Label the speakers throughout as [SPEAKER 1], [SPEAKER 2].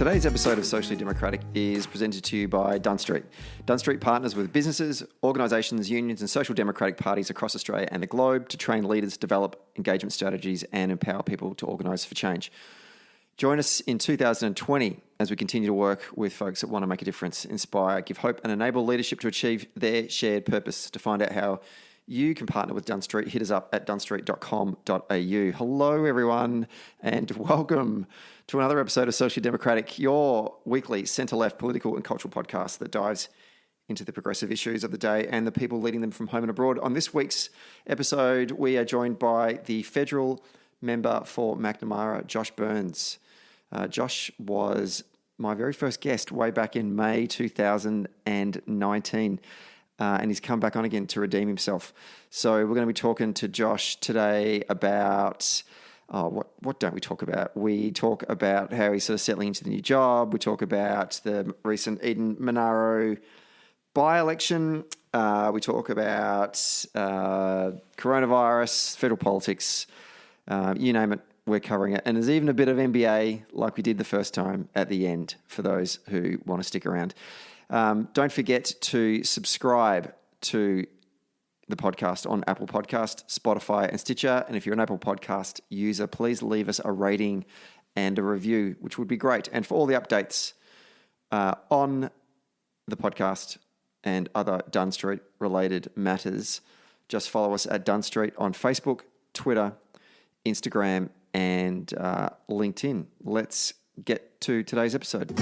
[SPEAKER 1] Today's episode of Socially Democratic is presented to you by Dunn Street. Dunn Street partners with businesses, organisations, unions and social democratic parties across Australia and the globe to train leaders, develop engagement strategies and empower people to organise for change. Join us in 2020 as we continue to work with folks that want to make a difference, inspire, give hope and enable leadership to achieve their shared purpose. To find out how you can partner with Dunn Street, hit us up at dunnstreet.com.au. Hello, everyone, and welcome to another episode of Socially Democratic, your weekly centre-left political and cultural podcast that dives into the progressive issues of the day and the people leading them from home and abroad. On this week's episode, we are joined by the federal member for MacNamara, Josh Burns. Josh was my very first guest way back in May 2019. And he's come back on again to redeem himself. So we're going to be talking to Josh today about, what don't we talk about? We talk about how he's sort of settling into the new job. We talk about the recent Eden-Monaro by-election. We talk about coronavirus, federal politics, you name it, we're covering it. And there's even a bit of NBA like we did the first time at the end for those who want to stick around. Don't forget to subscribe to the podcast on Apple Podcast, Spotify and Stitcher. And if you're an Apple Podcast user, please leave us a rating and a review, which would be great. And for all the updates on the podcast and other Dunn Street related matters, just follow us at Dunn Street on Facebook, Twitter, Instagram and LinkedIn. Let's get to today's episode.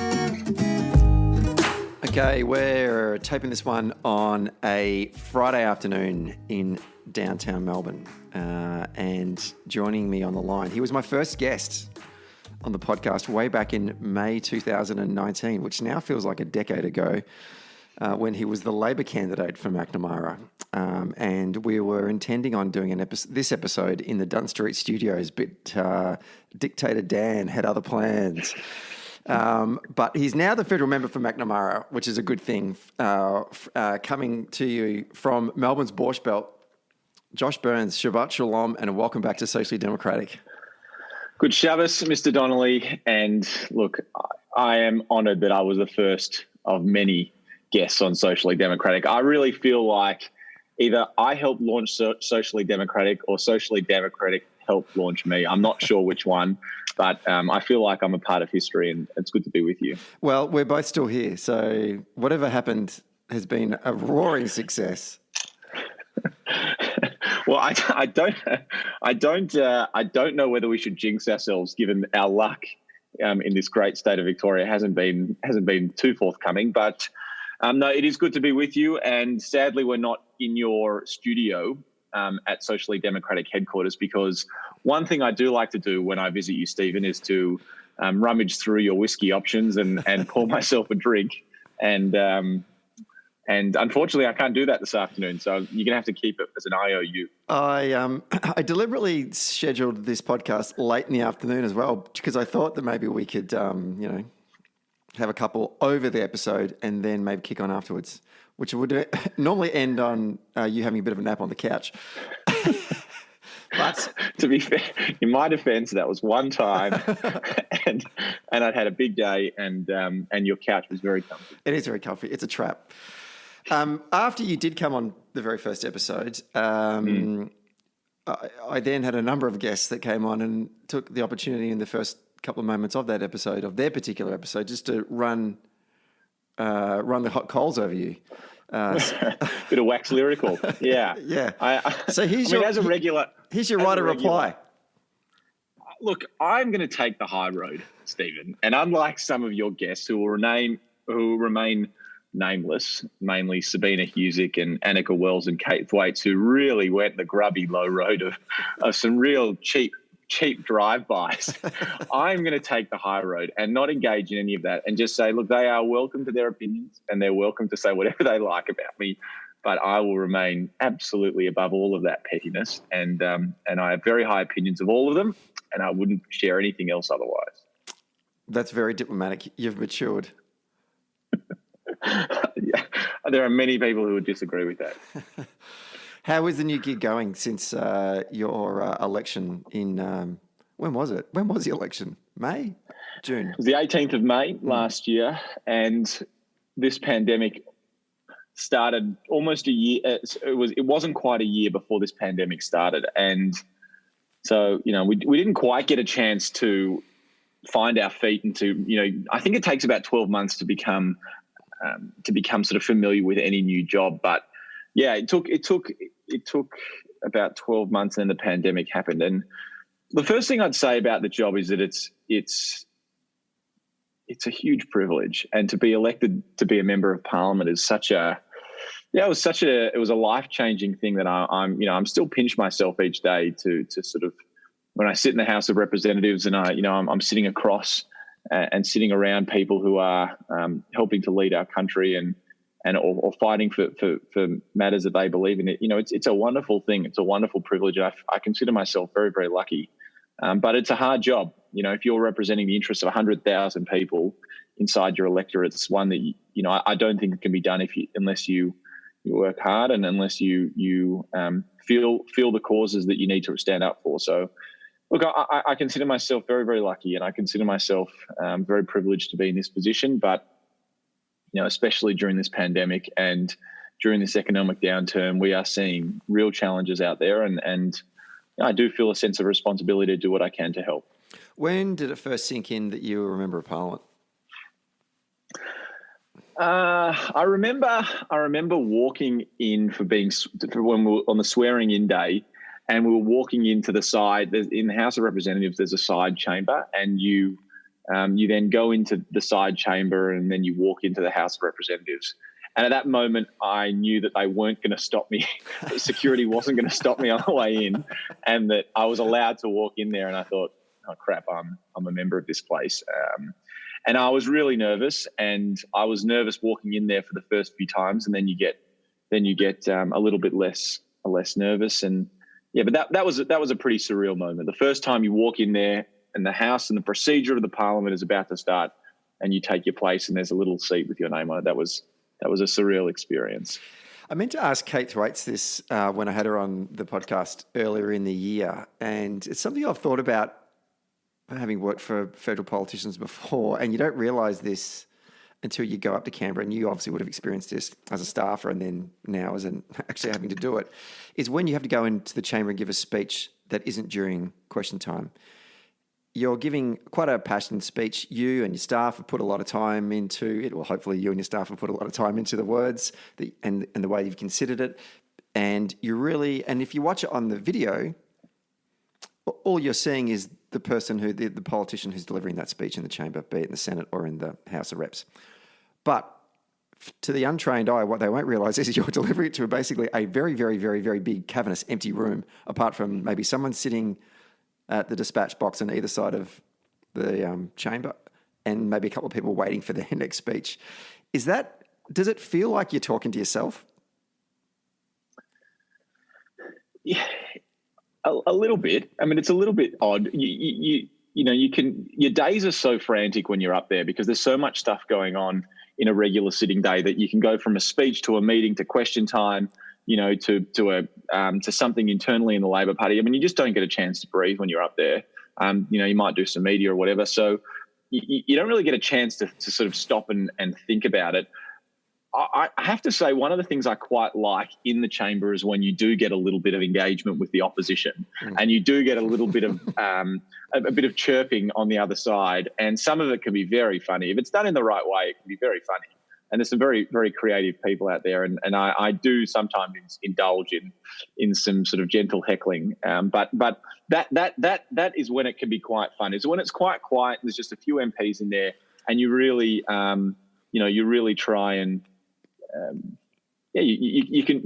[SPEAKER 1] Okay, we're taping this one on a Friday afternoon in downtown Melbourne, and joining me on the line, he was my first guest on the podcast way back in May 2019, which now feels like a decade ago, when he was the Labor candidate for MacNamara, and we were intending on doing this episode in the Dunn Street studios, but Dictator Dan had other plans. But he's now the federal member for MacNamara, which is a good thing. Coming to you from Melbourne's Borscht Belt, Josh Burns, Shabbat Shalom, and welcome back to Socially Democratic.
[SPEAKER 2] Good Shabbos, Mr. Donnelly. And look, I am honoured that I was the first of many guests on Socially Democratic. I really feel like either I helped launch Socially Democratic or Socially Democratic helped launch me. I'm not sure which one. But I feel like I'm a part of history and it's good to be with you.
[SPEAKER 1] Well, we're both still here. So whatever happened has been a roaring success.
[SPEAKER 2] Well, I don't know whether we should jinx ourselves given our luck in this great state of Victoria hasn't been too forthcoming. But no, it is good to be with you. And sadly, we're not in your studio at Socially Democratic headquarters, because one thing I do like to do when I visit you, Stephen, is to rummage through your whiskey options and pour myself a drink. And unfortunately, I can't do that this afternoon. So you're going to have to keep it as an IOU.
[SPEAKER 1] I deliberately scheduled this podcast late in the afternoon as well, because I thought that maybe we could, have a couple over the episode and then maybe kick on afterwards, which would normally end on you having a bit of a nap on the couch. But
[SPEAKER 2] to be fair, in my defence, that was one time, and I'd had a big day, and your couch was very comfy.
[SPEAKER 1] It is very comfy. It's a trap. After you did come on the very first episode, I then had a number of guests that came on and took the opportunity in the first couple of moments of that episode, of their particular episode, just to run the hot coals over you.
[SPEAKER 2] Bit of wax lyrical. Yeah.
[SPEAKER 1] Yeah. So here's your right of reply.
[SPEAKER 2] Look, I'm going to take the high road, Stephen. And unlike some of your guests who remain nameless, mainly Sabina Husick and Annika Wells and Kate Thwaites, who really went the grubby low road of some real cheap drive-bys. I'm going to take the high road and not engage in any of that and just say, look, they are welcome to their opinions and they're welcome to say whatever they like about me, but I will remain absolutely above all of that pettiness. And I have very high opinions of all of them, and I wouldn't share anything else otherwise.
[SPEAKER 1] That's very diplomatic. You've matured.
[SPEAKER 2] Yeah, there are many people who would disagree with that.
[SPEAKER 1] How is the new gig going since your election in When was it? When was the election? May? June?
[SPEAKER 2] It was the 18th of May last year, and this pandemic started almost a year. It wasn't quite a year before this pandemic started, and so we didn't quite get a chance to find our feet and to I think it takes about 12 months to become sort of familiar with any new job. But yeah, it took about 12 months, and then the pandemic happened. And the first thing I'd say about the job is that it's a huge privilege, and to be elected to be a member of parliament is it was a life-changing thing that I'm still pinch myself each day to sort of, when I sit in the House of Representatives and I'm sitting across and sitting around people who are helping to lead our country or fighting for matters that they believe in. It's a wonderful thing. It's a wonderful privilege. I consider myself very, very lucky. But it's a hard job. If you're representing the interests of 100,000 people inside your electorate, it's one that I don't think it can be done unless you work hard and unless you feel the causes that you need to stand up for. So, look, I consider myself very, very lucky, and I consider myself very privileged to be in this position. But especially during this pandemic and during this economic downturn, we are seeing real challenges out there, and I do feel a sense of responsibility to do what I can to help.
[SPEAKER 1] When did it first sink in that you were a member of Parliament?
[SPEAKER 2] I remember walking in for when we were on the swearing in day, and we were walking into the side. In the House of Representatives, there's a side chamber, and you then go into the side chamber, and then you walk into the House of Representatives. And at that moment, I knew that they weren't going to stop me. Security wasn't going to stop me on the way in, and that I was allowed to walk in there. And I thought, oh crap, I'm a member of this place. And I was really nervous, and I was nervous walking in there for the first few times, and then you get a little bit less nervous. And yeah, but that was a pretty surreal moment. The first time you walk in there, and the House and the procedure of the Parliament is about to start, and you take your place, and there's a little seat with your name on it. That was a surreal experience.
[SPEAKER 1] I meant to ask Kate Thwaites this when I had her on the podcast earlier in the year, and it's something I've thought about, having worked for federal politicians before, and you don't realise this until you go up to Canberra, and you obviously would have experienced this as a staffer and then now as actually having to do it, is when you have to go into the chamber and give a speech that isn't during question time. You're giving quite a passionate speech. You and your staff have put a lot of time into it, or hopefully you and your staff have put a lot of time into the words and the way you've considered it. And if you watch it on the video, all you're seeing is the person the politician who's delivering that speech in the chamber, be it in the Senate or in the House of Reps. But to the untrained eye, what they won't realise is you're delivering it to basically a very, very, very, very big, cavernous, empty room, apart from maybe someone sitting at the dispatch box on either side of the chamber, and maybe a couple of people waiting for their next speech. Does it feel like you're talking to yourself?
[SPEAKER 2] Yeah, a little bit. I mean, it's a little bit odd. Your days are so frantic when you're up there because there's so much stuff going on in a regular sitting day that you can go from a speech to a meeting to question time, to something internally in the Labor Party. I mean, you just don't get a chance to breathe when you're up there. You might do some media or whatever. So you don't really get a chance to sort of stop and think about it. I have to say, one of the things I quite like in the chamber is when you do get a little bit of engagement with the opposition, and you do get a little bit of a bit of chirping on the other side, and some of it can be very funny. If it's done in the right way, it can be very funny. And there's some very, very creative people out there, and I do sometimes indulge in some sort of gentle heckling. But that is when it can be quite fun. Is when it's quite quiet. There's just a few MPs in there, and you really, you really try and. You can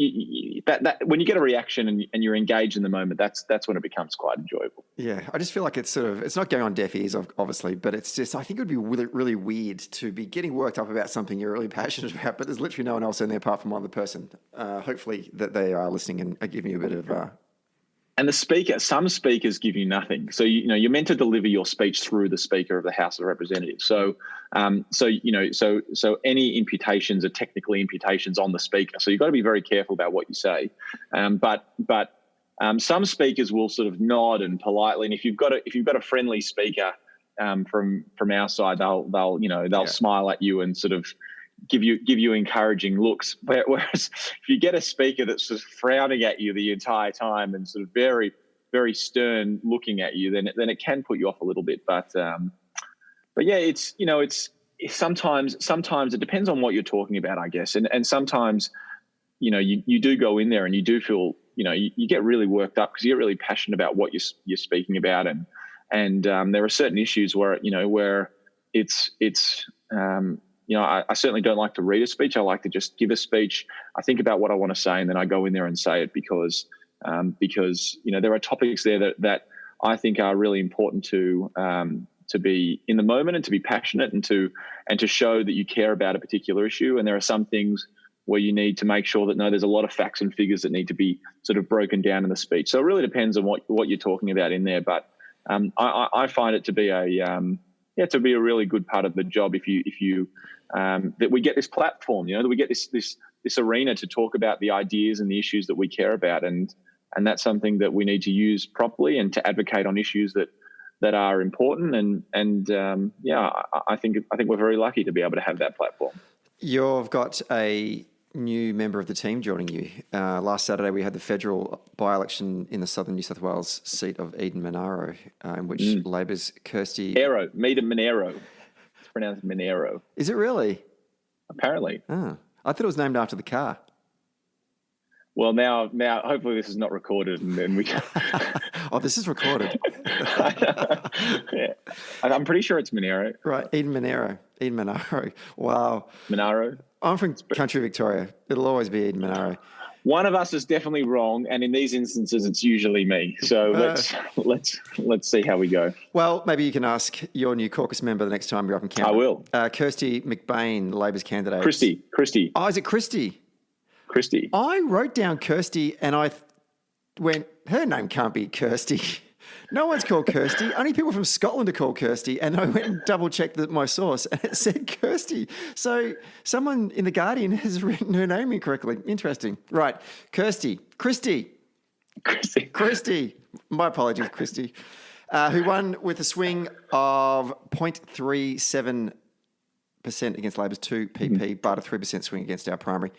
[SPEAKER 2] when you get a reaction and you're engaged in the moment, that's when it becomes quite enjoyable.
[SPEAKER 1] Yeah, I just feel like it's not going on deaf ears, obviously, but it's just, I think it would be really, really weird to be getting worked up about something you're really passionate about, but there's literally no one else in there apart from one other person. Hopefully that they are listening and are giving you a bit of.
[SPEAKER 2] And some speakers give you nothing. So, you're meant to deliver your speech through the Speaker of the House of Representatives. So any imputations are technically imputations on the Speaker. So you've got to be very careful about what you say. But Some speakers will sort of nod and politely, and if you've got a friendly speaker from our side, they'll smile at you and sort of give you encouraging looks. Whereas if you get a speaker that's just frowning at you the entire time and sort of very, very stern looking at you, then it can put you off a little bit. But yeah, it's sometimes it depends on what you're talking about, I guess, and sometimes you do go in there and you do feel you get really worked up because you get really passionate about what you're speaking about, and there are certain issues where it's I certainly don't like to read a speech. I like to just give a speech. I think about what I want to say, and then I go in there and say it because there are topics there that I think are really important to be in the moment and to be passionate and to show that you care about a particular issue. And there are some things where you need to make sure that there's a lot of facts and figures that need to be sort of broken down in the speech. So it really depends on what you're talking about in there. But I find it to be a really good part of the job if you that we get this platform, that we get this arena to talk about the ideas and the issues that we care about, and that's something that we need to use properly and to advocate on issues that are important. I think we're very lucky to be able to have that platform.
[SPEAKER 1] You've got a new member of the team joining you. Last Saturday we had the federal by-election in the southern New South Wales seat of Eden-Monaro, in which Labor's Kristy...
[SPEAKER 2] Eden-Monaro. It's pronounced Monaro.
[SPEAKER 1] Is it really?
[SPEAKER 2] Apparently.
[SPEAKER 1] Oh, I thought it was named after the car.
[SPEAKER 2] Well, now, hopefully this is not recorded, and then we can...
[SPEAKER 1] Oh, this is recorded.
[SPEAKER 2] Yeah. I'm pretty sure it's Monaro.
[SPEAKER 1] Right, Eden-Monaro. Wow.
[SPEAKER 2] Monaro.
[SPEAKER 1] I'm from country Victoria. It'll always be Eden-Monaro.
[SPEAKER 2] One of us is definitely wrong, and in these instances, it's usually me. So let's see how we go.
[SPEAKER 1] Well, maybe you can ask your new caucus member the next time you're up in Canberra.
[SPEAKER 2] I will.
[SPEAKER 1] Kristy McBain, Labor's candidate.
[SPEAKER 2] Kristy.
[SPEAKER 1] Oh, is it Kristy?
[SPEAKER 2] Kristy.
[SPEAKER 1] I wrote down Kristy, and I went, her name can't be Kristy. No one's called Kristy. Only people from Scotland are called Kristy. And I went and double-checked my source, and it said Kristy. So someone in The Guardian has written her name incorrectly. Interesting. Right. Kristy. My apologies, Kristy. Who won with a swing of 0.37% against Labor's 2 PP, but a 3% swing against our primary.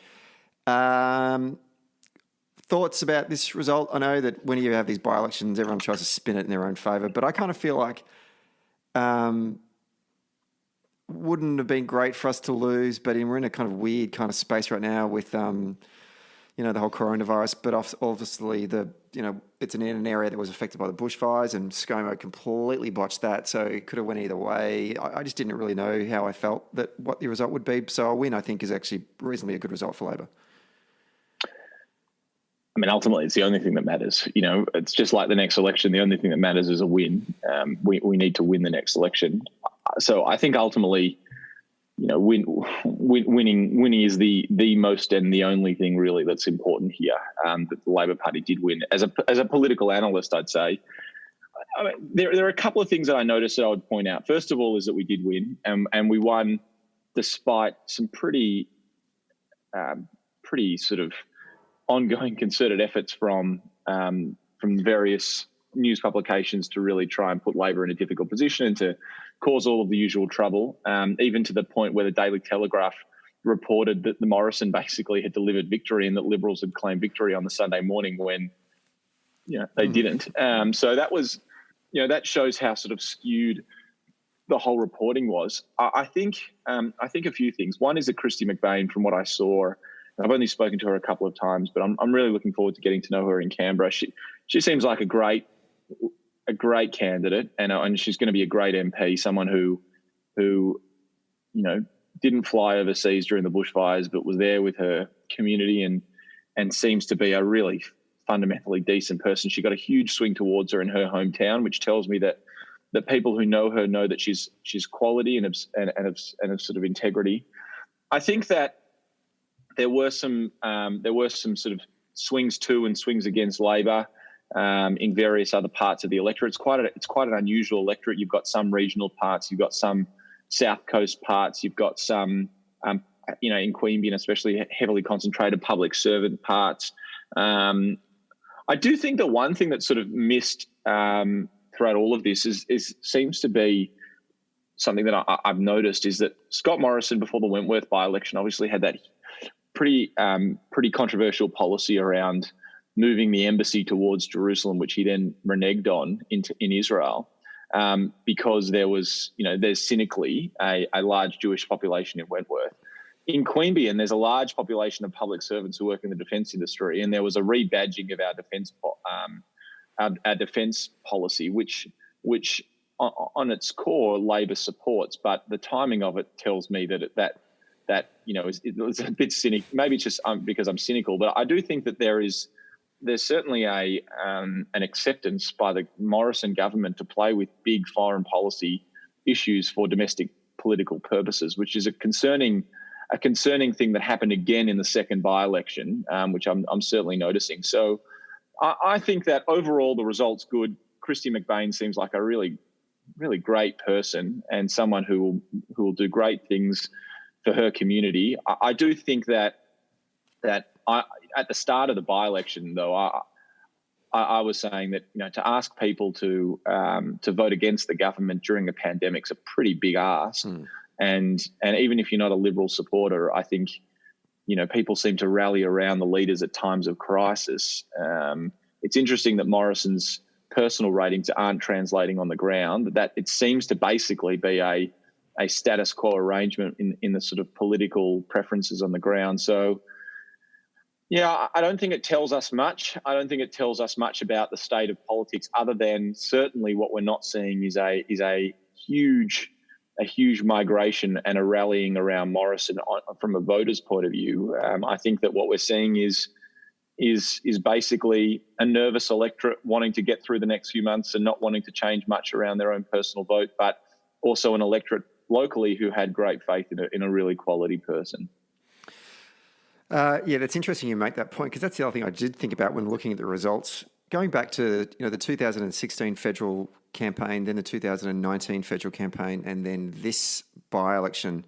[SPEAKER 1] Thoughts about this result? I know that when you have these by-elections, everyone tries to spin it in their own favour, but I kind of feel like wouldn't have been great for us to lose, but we're in a kind of weird kind of space right now with, the whole coronavirus, but obviously it's in an area that was affected by the bushfires, and ScoMo completely botched that, so it could have went either way. I just didn't really know how I felt what the result would be, so a win, I think, is actually reasonably a good result for Labor.
[SPEAKER 2] I mean, ultimately, it's the only thing that matters. It's just like the next election. The only thing that matters is a win. We need to win the next election. So I think ultimately, winning is the most and the only thing really that's important here. That the Labor Party did win. As a political analyst, I'd say there are a couple of things that I noticed that I would point out. First of all, is that we did win, and we won despite some pretty sort of ongoing concerted efforts from various news publications to really try and put Labor in a difficult position and to cause all of the usual trouble, even to the point where the Daily Telegraph reported that the Morrison basically had delivered victory and that Liberals had claimed victory on the Sunday morning when they didn't. So that was, that shows how sort of skewed the whole reporting was. I think a few things. One is that Kristy McBain, from what I saw, I've only spoken to her a couple of times, but I'm really looking forward to getting to know her in Canberra. She seems like a great candidate, and she's going to be a great MP. Someone who didn't fly overseas during the bushfires, but was there with her community and seems to be a really fundamentally decent person. She got a huge swing towards her in her hometown, which tells me that people who know her know that she's quality and of sort of integrity. I think that there were some sort of swings to and swings against Labor in various other parts of the electorate. It's quite an unusual electorate. You've got some regional parts, you've got some South Coast parts, you've got some in Queanbeyan especially heavily concentrated public servant parts. I I do think the one thing that sort of missed throughout all of this seems to be something that I've noticed is that Scott Morrison, before the Wentworth by-election, obviously had that pretty controversial policy around moving the embassy towards Jerusalem, which he then reneged on in Israel, because there's cynically a large Jewish population in Wentworth. In Queanbeyan, there's a large population of public servants who work in the defence industry, and there was a rebadging of our defence policy, which on its core Labor supports, but the timing of it tells me that it's a bit cynical. Maybe it's just because I'm cynical, but I do think that there's certainly an acceptance by the Morrison government to play with big foreign policy issues for domestic political purposes, which is a concerning thing that happened again in the second by-election, which I'm certainly noticing. So I think that overall the result's good. Kristy McBain seems like a really, really great person and someone who will do great things for her community. I do think that at the start of the by-election, though, I was saying that to ask people to vote against the government during a pandemic is a pretty big ask. And even if you're not a Liberal supporter, I think people seem to rally around the leaders at times of crisis. It's interesting that Morrison's personal ratings aren't translating on the ground. That it seems to basically be a status quo arrangement in the sort of political preferences on the ground. So, yeah, I don't think it tells us much. I don't think it tells us much about the state of politics, other than certainly what we're not seeing is a huge migration and a rallying around Morrison from a voter's point of view. I think that what we're seeing is basically a nervous electorate wanting to get through the next few months and not wanting to change much around their own personal vote, but also an electorate locally who had great faith in a really quality person.
[SPEAKER 1] Yeah, that's interesting you make that point, because that's the other thing I did think about when looking at the results. Going back to the 2016 federal campaign, then the 2019 federal campaign, and then this by-election,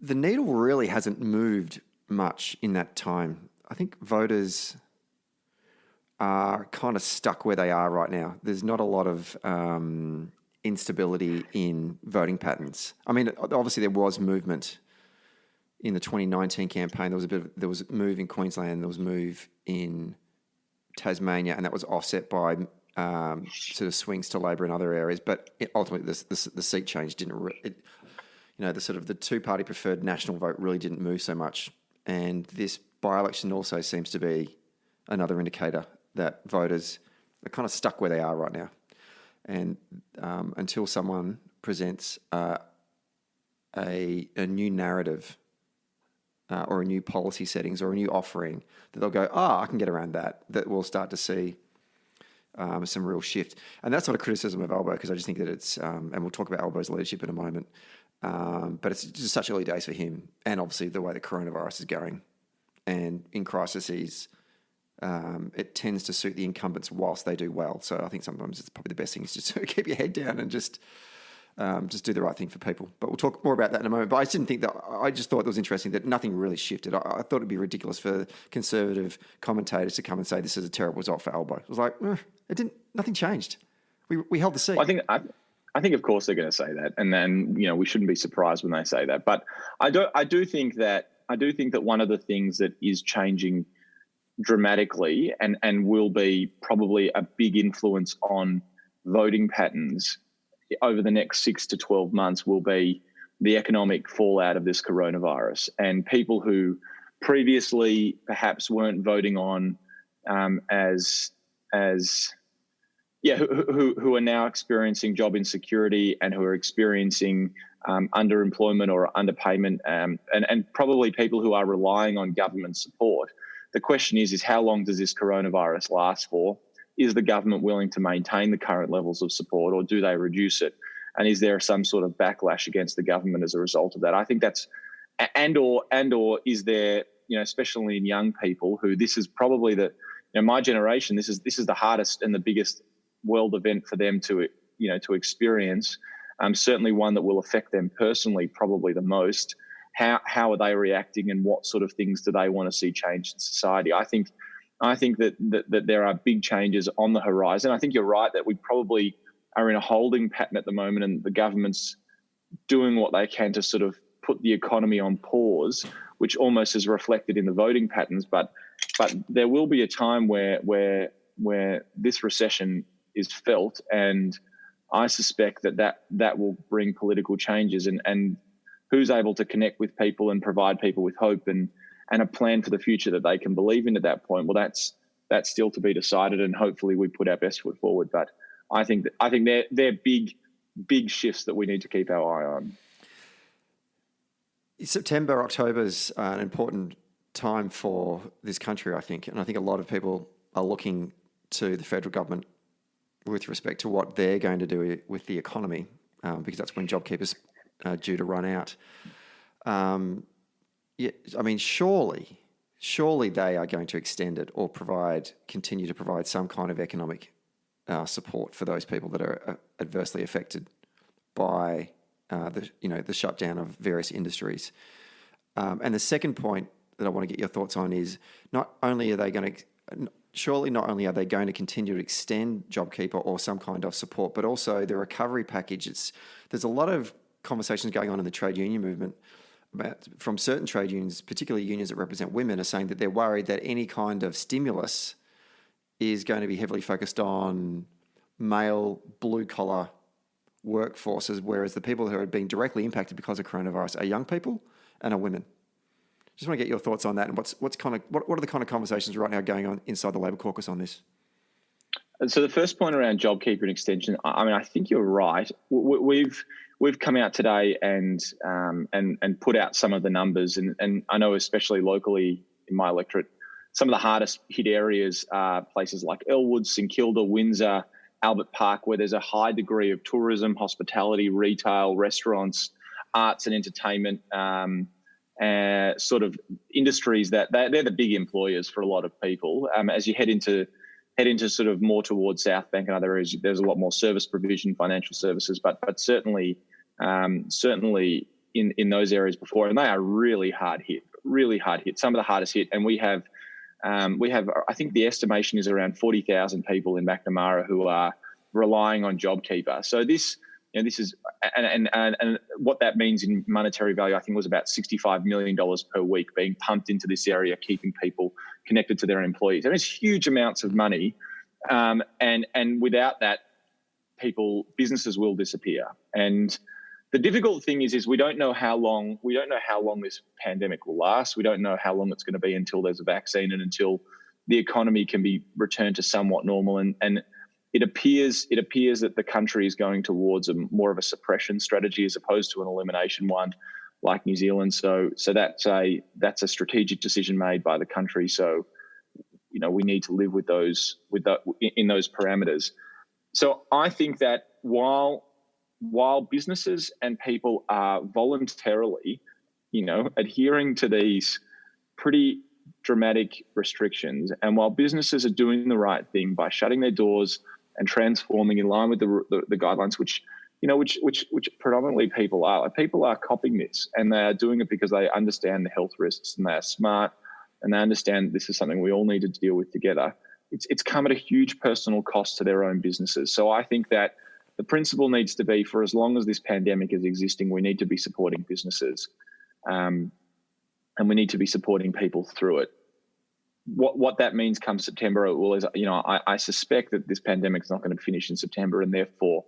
[SPEAKER 1] the needle really hasn't moved much in that time. I think voters are kind of stuck where they are right now. There's not a lot of instability in voting patterns. I mean, obviously there was movement in the 2019 campaign. There was a move in Queensland, there was a move in Tasmania, and that was offset by sort of swings to Labor in other areas. But ultimately, the seat change didn't. The two-party preferred national vote really didn't move so much. And this by-election also seems to be another indicator that voters are kind of stuck where they are right now. And until someone presents a new narrative or a new policy settings or a new offering that they'll go, I can get around that we'll start to see some real shift. And that's not a criticism of Albo, because I just think that it's, and we'll talk about Albo's leadership in a moment, but it's just such early days for him, and obviously the way the coronavirus is going. And in crises, it tends to suit the incumbents whilst they do well. So I think sometimes it's probably the best thing is just to keep your head down and just do the right thing for people. But we'll talk more about that in a moment. But I just thought it was interesting that nothing really shifted. I thought it'd be ridiculous for conservative commentators to come and say this is a terrible result for Albo. It was like, nothing changed. We held the seat.
[SPEAKER 2] Well, I think of course they're going to say that, and then we shouldn't be surprised when they say that. But I do think that one of the things that is changing dramatically and will be probably a big influence on voting patterns over the next 6 to 12 months will be the economic fallout of this coronavirus, and people who previously perhaps weren't voting on who are now experiencing job insecurity and who are experiencing underemployment or underpayment, and probably people who are relying on government support. The question is how long does this coronavirus last for? Is the government willing to maintain the current levels of support, or do they reduce it? And is there some sort of backlash against the government as a result of that? I think that's, or is there, especially in young people who this is probably my generation, this is the hardest and the biggest world event for them to experience. Certainly one that will affect them personally, probably the most. How are they reacting, and what sort of things do they want to see changed in society? I think I think that there are big changes on the horizon. I think you're right that we probably are in a holding pattern at the moment, and the government's doing what they can to sort of put the economy on pause, which almost is reflected in the voting patterns. But there will be a time where this recession is felt, and I suspect that will bring political changes, and who's able to connect with people and provide people with hope and a plan for the future that they can believe in at that point. Well, that's still to be decided, and hopefully we put our best foot forward. But I think they're big shifts that we need to keep our eye on.
[SPEAKER 1] September, October is an important time for this country, I think, and I think a lot of people are looking to the federal government with respect to what they're going to do with the economy, because that's when JobKeeper's due to run out. Yeah, I mean, surely they are going to extend it or continue to provide some kind of economic support for those people that are adversely affected by the shutdown of various industries. And the second point that I want to get your thoughts on is not only are they going to continue to extend JobKeeper or some kind of support, but also the recovery package. There's a lot of conversations going on in the trade union movement from certain trade unions, particularly unions that represent women, are saying that they're worried that any kind of stimulus is going to be heavily focused on male blue-collar workforces, whereas the people who are being directly impacted because of coronavirus are young people and are women. Just want to get your thoughts on that, and what are the kind of conversations right now going on inside the Labor caucus on this?
[SPEAKER 2] So the first point around JobKeeper and extension, I mean, I think you're right. We've come out today and put out some of the numbers, and I know especially locally in my electorate, some of the hardest hit areas are places like Elwood, St Kilda, Windsor, Albert Park, where there's a high degree of tourism, hospitality, retail, restaurants, arts and entertainment, sort of industries that they're the big employers for a lot of people. As you head into sort of more towards South Bank and other areas, there's a lot more service provision, financial services, but certainly in those areas before, and they are really hard hit, some of the hardest hit. And we have, I think the estimation is around 40,000 people in MacNamara who are relying on JobKeeper. So this is, and what that means in monetary value, I think was about $65 million per week being pumped into this area, keeping people connected to their employees. There is huge amounts of money, and without that, businesses will disappear. And the difficult thing is we don't know how long this pandemic will last. We don't know how long it's going to be until there's a vaccine and until the economy can be returned to somewhat normal. And it appears that the country is going towards more of a suppression strategy as opposed to an elimination one, like New Zealand. So that's a strategic decision made by the country. So, we need to live with those in those parameters. So I think that while businesses and people are voluntarily, adhering to these pretty dramatic restrictions, and while businesses are doing the right thing by shutting their doors and transforming in line with the guidelines, which predominantly people are copying this, and they are doing it because they understand the health risks and they are smart and they understand this is something we all need to deal with together. It's come at a huge personal cost to their own businesses. So I think that the principle needs to be, for as long as this pandemic is existing, we need to be supporting businesses, and we need to be supporting people through it. What that means come September, I suspect that this pandemic is not going to finish in September, and therefore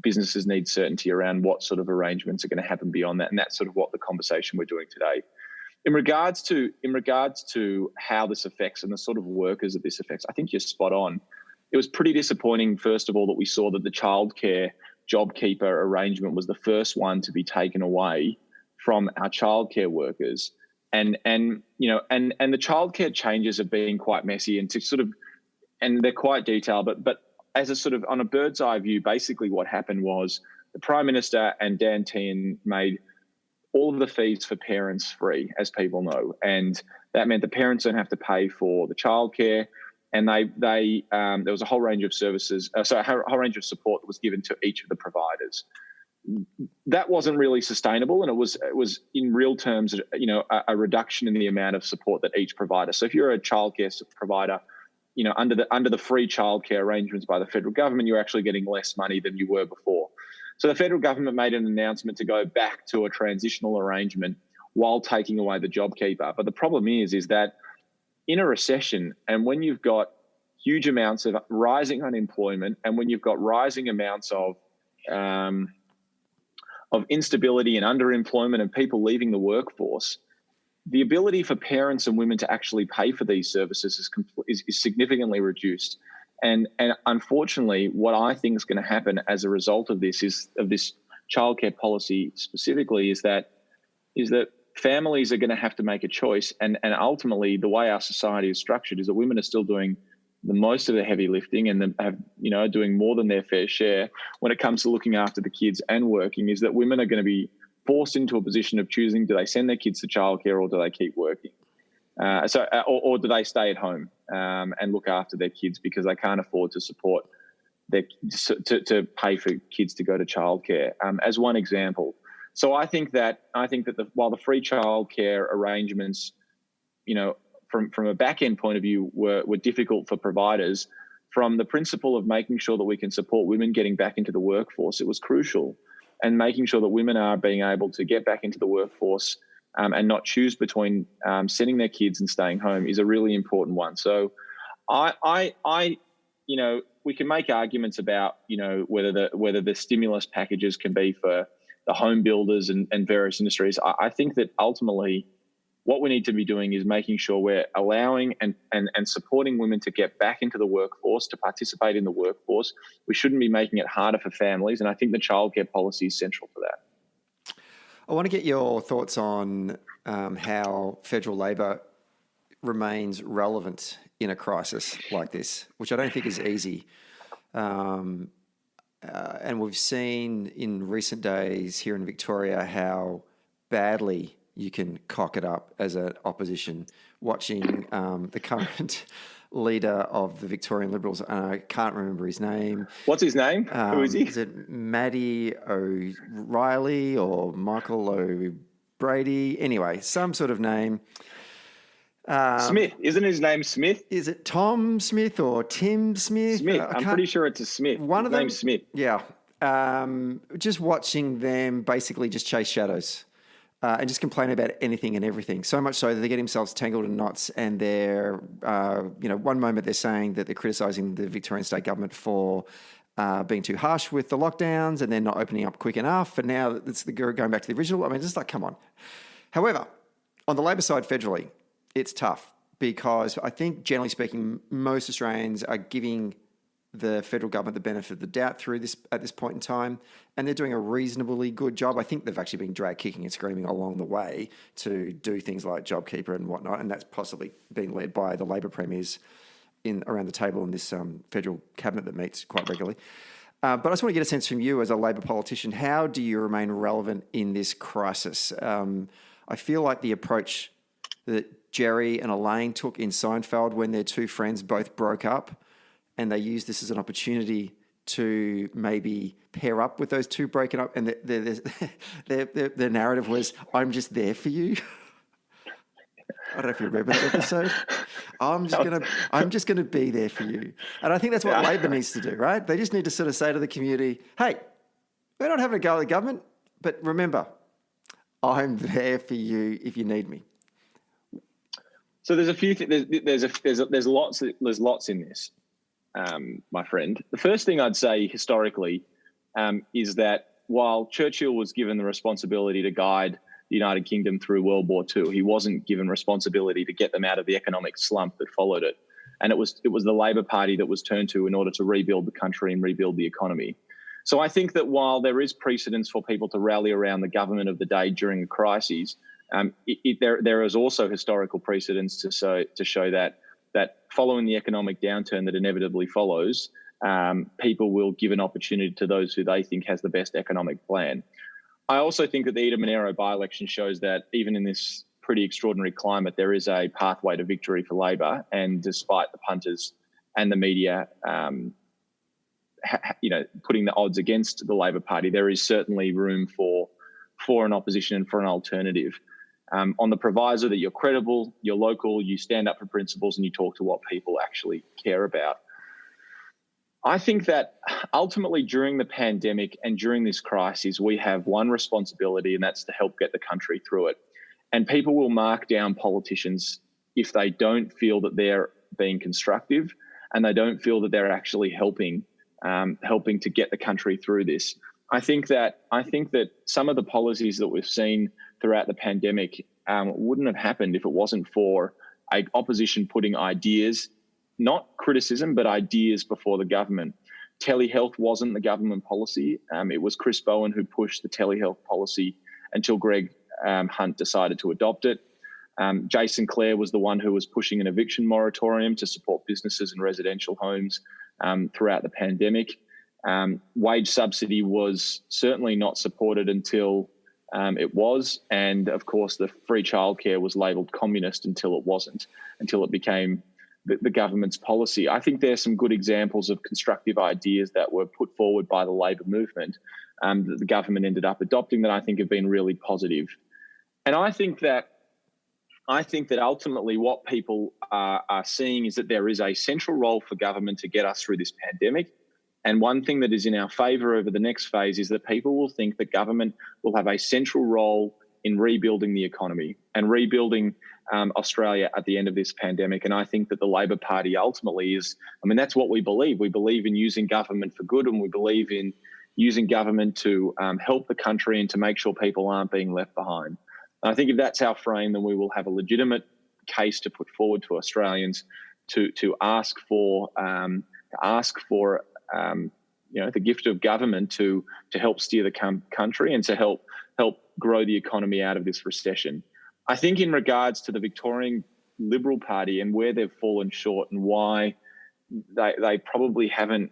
[SPEAKER 2] businesses need certainty around what sort of arrangements are going to happen beyond that, and that's sort of what the conversation we're doing today. In regards to how this affects and the sort of workers that this affects, I think you're spot on. It was pretty disappointing, first of all, that we saw that the childcare JobKeeper arrangement was the first one to be taken away from our childcare workers. And the childcare changes have been quite messy and they're quite detailed, but as a sort of on a bird's eye view, basically what happened was the Prime Minister and Dan Tehan made all of the fees for parents free, as people know. And that meant the parents don't have to pay for the childcare. And there was a whole range of services, a whole range of support that was given to each of the providers. that wasn't really sustainable, and it was in real terms, a reduction in the amount of support that each provider. So if you're a childcare provider, under the free childcare arrangements by the federal government, you're actually getting less money than you were before. So the federal government made an announcement to go back to a transitional arrangement while taking away the JobKeeper. But the problem is that in a recession, and when you've got huge amounts of rising unemployment, and when you've got rising amounts of instability and underemployment and people leaving the workforce, the ability for parents and women to actually pay for these services is significantly reduced. And unfortunately, what I think is going to happen as a result of this childcare policy specifically is that families are going to have to make a choice. And ultimately, the way our society is structured is that women are still doing the most of the heavy lifting and doing more than their fair share when it comes to looking after the kids and working, is that women are going to be forced into a position of choosing, do they send their kids to childcare or do they keep working? Or do they stay at home and look after their kids because they can't afford to support to pay for kids to go to childcare, as one example. So I think that while the free childcare arrangements, from a back end point of view, were difficult for providers, from the principle of making sure that we can support women getting back into the workforce, it was crucial, and making sure that women are being able to get back into the workforce and not choose between sending their kids and staying home is a really important one. So we can make arguments about, whether the stimulus packages can be for the home builders and various industries. I think that ultimately what we need to be doing is making sure we're allowing and supporting women to get back into the workforce, to participate in the workforce. We shouldn't be making it harder for families. And I think the childcare policy is central to that.
[SPEAKER 1] I want to get your thoughts on how federal Labor remains relevant in a crisis like this, which I don't think is easy. And we've seen in recent days here in Victoria how badly you can cock it up as an opposition, watching the current leader of the Victorian Liberals, and I can't remember his name.
[SPEAKER 2] What's his name? Who is he?
[SPEAKER 1] Is it Maddie O'Reilly or Michael O'Brady? Anyway, some sort of name.
[SPEAKER 2] Smith. Isn't his name Smith?
[SPEAKER 1] Is it Tom Smith or Tim Smith?
[SPEAKER 2] Smith. I'm pretty sure it's a Smith.
[SPEAKER 1] One of them.
[SPEAKER 2] Name's Smith.
[SPEAKER 1] Yeah. Just watching them basically just chase shadows. And just complain about anything and everything. So much so that they get themselves tangled in knots, and they're, one moment they're saying that they're criticising the Victorian state government for being too harsh with the lockdowns, and they're not opening up quick enough. And now it's going back to the original. I mean, it's like, come on. However, on the Labor side federally, it's tough because I think, generally speaking, most Australians are giving the federal government the benefit of the doubt through this at this point in time, and they're doing a reasonably good job. I think they've actually been dragged kicking and screaming along the way to do things like JobKeeper and whatnot, and that's possibly been led by the Labor premiers around the table in this federal cabinet that meets quite regularly. But I just want to get a sense from you as a Labor politician, how do you remain relevant in this crisis? I feel like the approach that Jerry and Elaine took in Seinfeld when their two friends both broke up, and they used this as an opportunity to maybe pair up with those two breaking up, and their narrative was, "I'm just there for you." I don't know if you remember that episode. I'm just gonna be there for you, and I think that's what Labor needs to do, right? They just need to sort of say to the community, "Hey, we're not having a go at the government, but remember, I'm there for you if you need me."
[SPEAKER 2] So there's a few things. There's lots in this. My friend. The first thing I'd say historically is that while Churchill was given the responsibility to guide the United Kingdom through World War II, he wasn't given responsibility to get them out of the economic slump that followed it. And it was the Labor Party that was turned to in order to rebuild the country and rebuild the economy. So I think that while there is precedence for people to rally around the government of the day during a crisis, there is also historical precedence to show that following the economic downturn that inevitably follows, people will give an opportunity to those who they think has the best economic plan. I also think that the Eden-Monaro by-election shows that even in this pretty extraordinary climate, there is a pathway to victory for Labor. And despite the punters and the media putting the odds against the Labor Party, there is certainly room for an opposition and for an alternative. On the proviso that you're credible, you're local, you stand up for principles, and you talk to what people actually care about. I think that ultimately during the pandemic and during this crisis, we have one responsibility, and that's to help get the country through it. And people will mark down politicians if they don't feel that they're being constructive and they don't feel that they're actually helping to get the country through this. I think that some of the policies that we've seen throughout the pandemic wouldn't have happened if it wasn't for a opposition putting ideas, not criticism, but ideas before the government. Telehealth wasn't the government policy. It was Chris Bowen who pushed the telehealth policy until Greg Hunt decided to adopt it. Jason Clare was the one who was pushing an eviction moratorium to support businesses and residential homes throughout the pandemic. Wage subsidy was certainly not supported until it was. And of course, the free childcare was labelled communist until it wasn't, until it became the government's policy. I think there's some good examples of constructive ideas that were put forward by the Labor movement that the government ended up adopting that I think have been really positive. And I think that ultimately what people are seeing is that there is a central role for government to get us through this pandemic. And one thing that is in our favour over the next phase is that people will think that government will have a central role in rebuilding the economy and rebuilding Australia at the end of this pandemic. And I think that the Labor Party ultimately that's what we believe. We believe in using government for good, and we believe in using government to help the country and to make sure people aren't being left behind. And I think if that's our frame, then we will have a legitimate case to put forward to Australians to ask for the gift of government to help steer the country and to help grow the economy out of this recession. I think in regards to the Victorian Liberal Party and where they've fallen short and why they probably haven't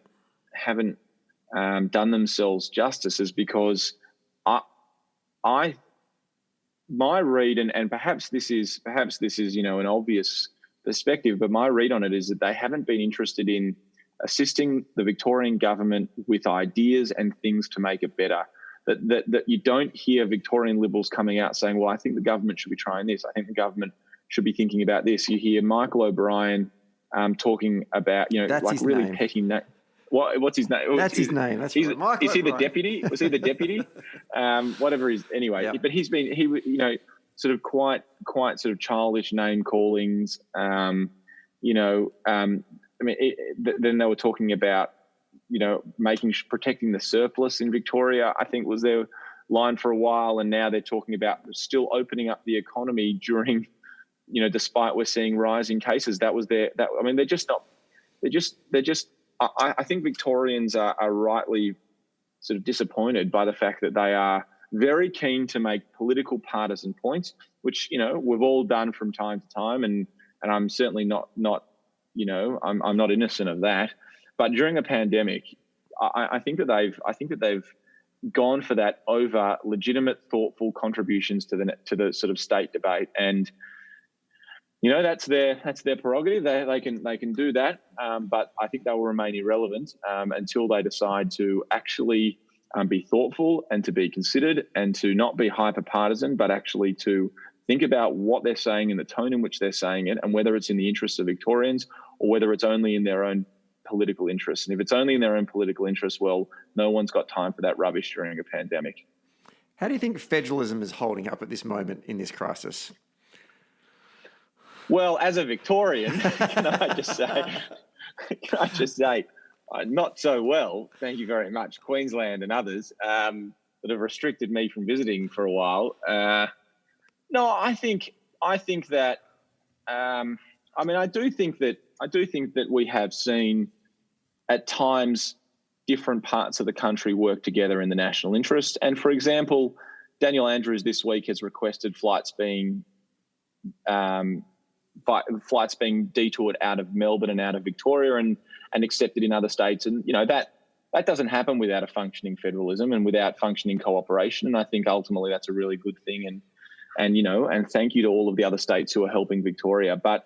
[SPEAKER 2] done themselves justice is because my read, and perhaps this is an obvious perspective, but my read on it is that they haven't been interested in assisting the Victorian government with ideas and things to make it better. That you don't hear Victorian Liberals coming out saying, well, I think the government should be trying this. I think the government should be thinking about this. You hear Michael O'Brien talking about,
[SPEAKER 1] That's
[SPEAKER 2] really
[SPEAKER 1] name.
[SPEAKER 2] petty. What's his name?
[SPEAKER 1] That's his name. That's
[SPEAKER 2] is
[SPEAKER 1] right.
[SPEAKER 2] he the deputy? Was he the deputy? Whatever he's anyway.
[SPEAKER 1] Yeah.
[SPEAKER 2] But sort of quite sort of childish name callings. Then they were talking about protecting the surplus in Victoria, I think was their line for a while, and now they're talking about still opening up the economy during, despite we're seeing rising cases. That was they're just not. They're just. I think Victorians are rightly sort of disappointed by the fact that they are very keen to make political partisan points, which we've all done from time to time, and I'm certainly not I'm not innocent of that. But during the pandemic, I think that they've gone for that over legitimate, thoughtful contributions to the sort of state debate, and that's their prerogative. They can do that, but I think they will remain irrelevant until they decide to actually be thoughtful and to be considered and to not be hyper partisan, but actually to think about what they're saying and the tone in which they're saying it, and whether it's in the interests of Victorians or whether it's only in their own political interests. And if it's only in their own political interests, well, no one's got time for that rubbish during a pandemic.
[SPEAKER 1] How do you think federalism is holding up at this moment in this crisis?
[SPEAKER 2] Well, as a Victorian, can I just say, not so well, thank you very much, Queensland and others that have restricted me from visiting for a while. No, I do think that we have seen at times different parts of the country work together in the national interest. And for example, Daniel Andrews this week has requested flights being detoured out of Melbourne and out of Victoria and accepted in other states. And that doesn't happen without a functioning federalism and without functioning cooperation. And I think ultimately that's a really good thing. And thank you to all of the other states who are helping Victoria. But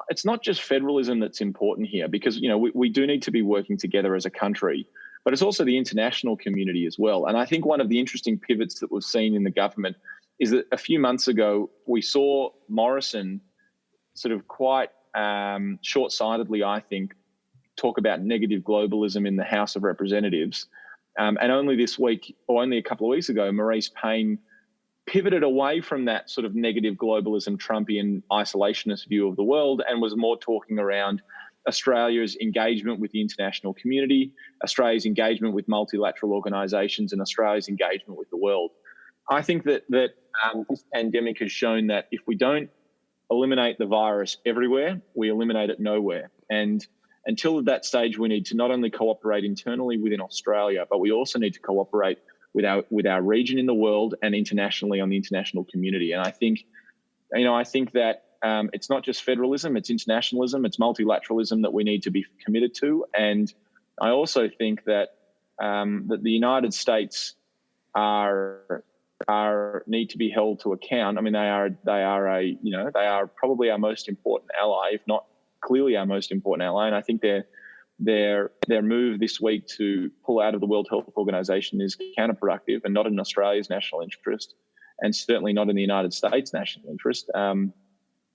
[SPEAKER 2] it's not just federalism that's important here, because, you know, we do need to be working together as a country, but it's also the international community as well. And I think one of the interesting pivots that we've seen in the government is that a few months ago, we saw Morrison sort of quite short-sightedly, I think, talk about negative globalism in the House of Representatives. And only this week, or only a couple of weeks ago, Marise Payne pivoted away from that sort of negative globalism, Trumpian isolationist view of the world, and was more talking around Australia's engagement with the international community, Australia's engagement with multilateral organisations, and Australia's engagement with the world. I think that this pandemic has shown that if we don't eliminate the virus everywhere, we eliminate it nowhere. And until at that stage, we need to not only cooperate internally within Australia, but we also need to cooperate with our region in the world and internationally on the international community. And I think that it's not just federalism, it's internationalism, it's multilateralism that we need to be committed to. And I also think that that the United States need to be held to account. I mean, they are probably our most important ally, if not clearly our most important ally. And I think their move this week to pull out of the World Health Organization is counterproductive and not in Australia's national interest, and certainly not in the United States' national interest,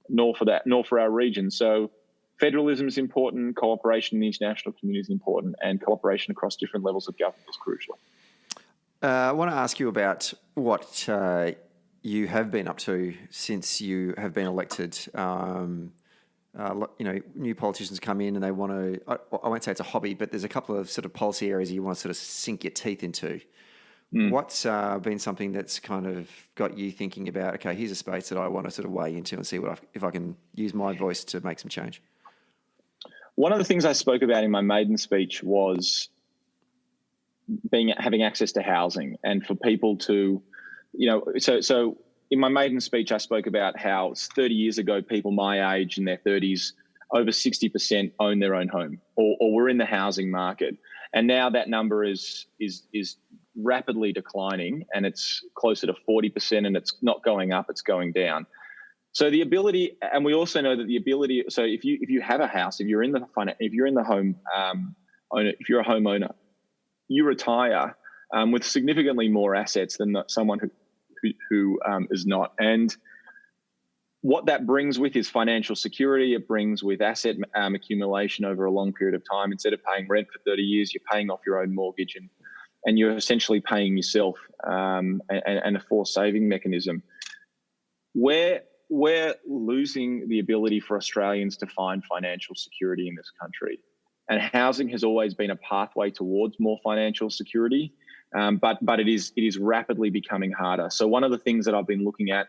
[SPEAKER 2] nor for our region. So federalism is important, cooperation in the international community is important, and cooperation across different levels of government is crucial.
[SPEAKER 1] I want to ask you about what you have been up to since you have been elected. New politicians come in and they want to, I won't say it's a hobby, but there's a couple of sort of policy areas you want to sort of sink your teeth into. What's been something that's kind of got you thinking about, okay, here's a space that I want to sort of weigh into and see if I can use my voice to make some change?
[SPEAKER 2] One of the things I spoke about in my maiden speech was having access to housing, and for people to, so in my maiden speech, I spoke about how 30 years ago, people my age in their 30s, over 60% own their own home or were in the housing market. And now that number is rapidly declining, and it's closer to 40%, and it's not going up, it's going down. So the ability, and we also know that the ability, so if you have a house, if you're a homeowner, you retire with significantly more assets than someone who is not. And what that brings with is financial security. It brings with asset accumulation over a long period of time. Instead of paying rent for 30 years, you're paying off your own mortgage, and you're essentially paying yourself, and a forced saving mechanism. We're losing the ability for Australians to find financial security in this country. And housing has always been a pathway towards more financial security, but it is rapidly becoming harder. So one of the things that I've been looking at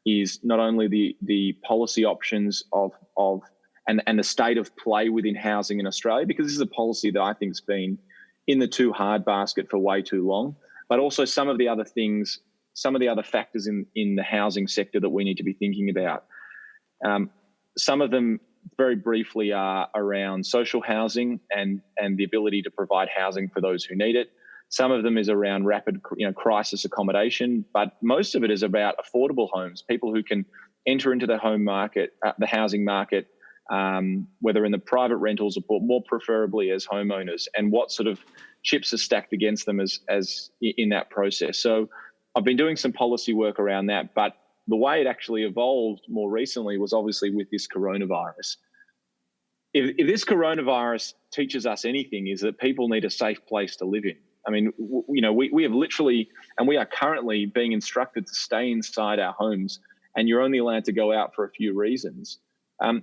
[SPEAKER 2] is not only the policy options and the state of play within housing in Australia, because this is a policy that I think has been in the too hard basket for way too long, but also some of the other things, some of the other factors in the housing sector that we need to be thinking about. Some of them, very briefly, are around social housing and the ability to provide housing for those who need it. Some of them is around rapid, crisis accommodation, but most of it is about affordable homes, people who can enter into the home market, the housing market, whether in the private rentals or more preferably as homeowners, and what sort of chips are stacked against them as in that process. So I've been doing some policy work around that, but the way it actually evolved more recently was obviously with this coronavirus. If this coronavirus teaches us anything, is that people need a safe place to live in. I mean, we have literally, and we are currently being instructed to stay inside our homes, and you're only allowed to go out for a few reasons.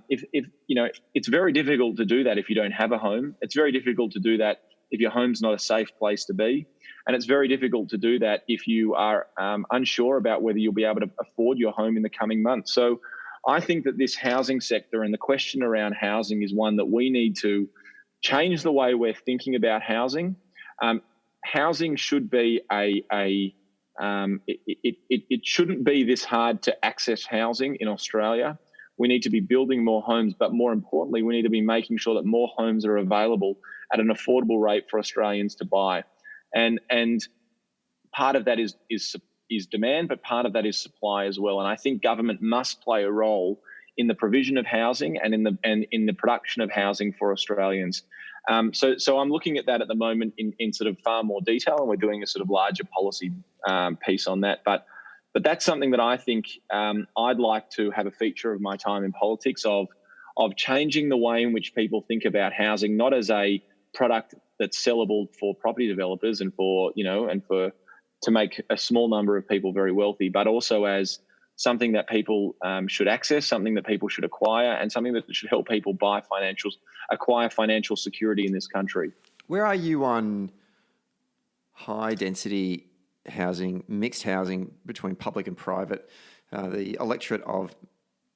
[SPEAKER 2] It's very difficult to do that if you don't have a home. It's very difficult to do that if your home's not a safe place to be. And it's very difficult to do that if you are unsure about whether you'll be able to afford your home in the coming months. So I think that this housing sector and the question around housing is one that we need to change the way we're thinking about housing. Housing should be it shouldn't be this hard to access housing in Australia. We need to be building more homes, but more importantly, we need to be making sure that more homes are available at an affordable rate for Australians to buy. And part of that is demand, but part of that is supply as well. And I think government must play a role in the provision of housing and in the production of housing for Australians. So I'm looking at that at the moment in sort of far more detail, and we're doing a sort of larger policy piece on that. But that's something that I think I'd like to have a feature of my time in politics of changing the way in which people think about housing, not as a product that's sellable for property developers and to make a small number of people very wealthy, but also as something that people should access, something that people should acquire, and something that should help people acquire financial security in this country.
[SPEAKER 1] Where are you on high density housing, mixed housing between public and private? The electorate of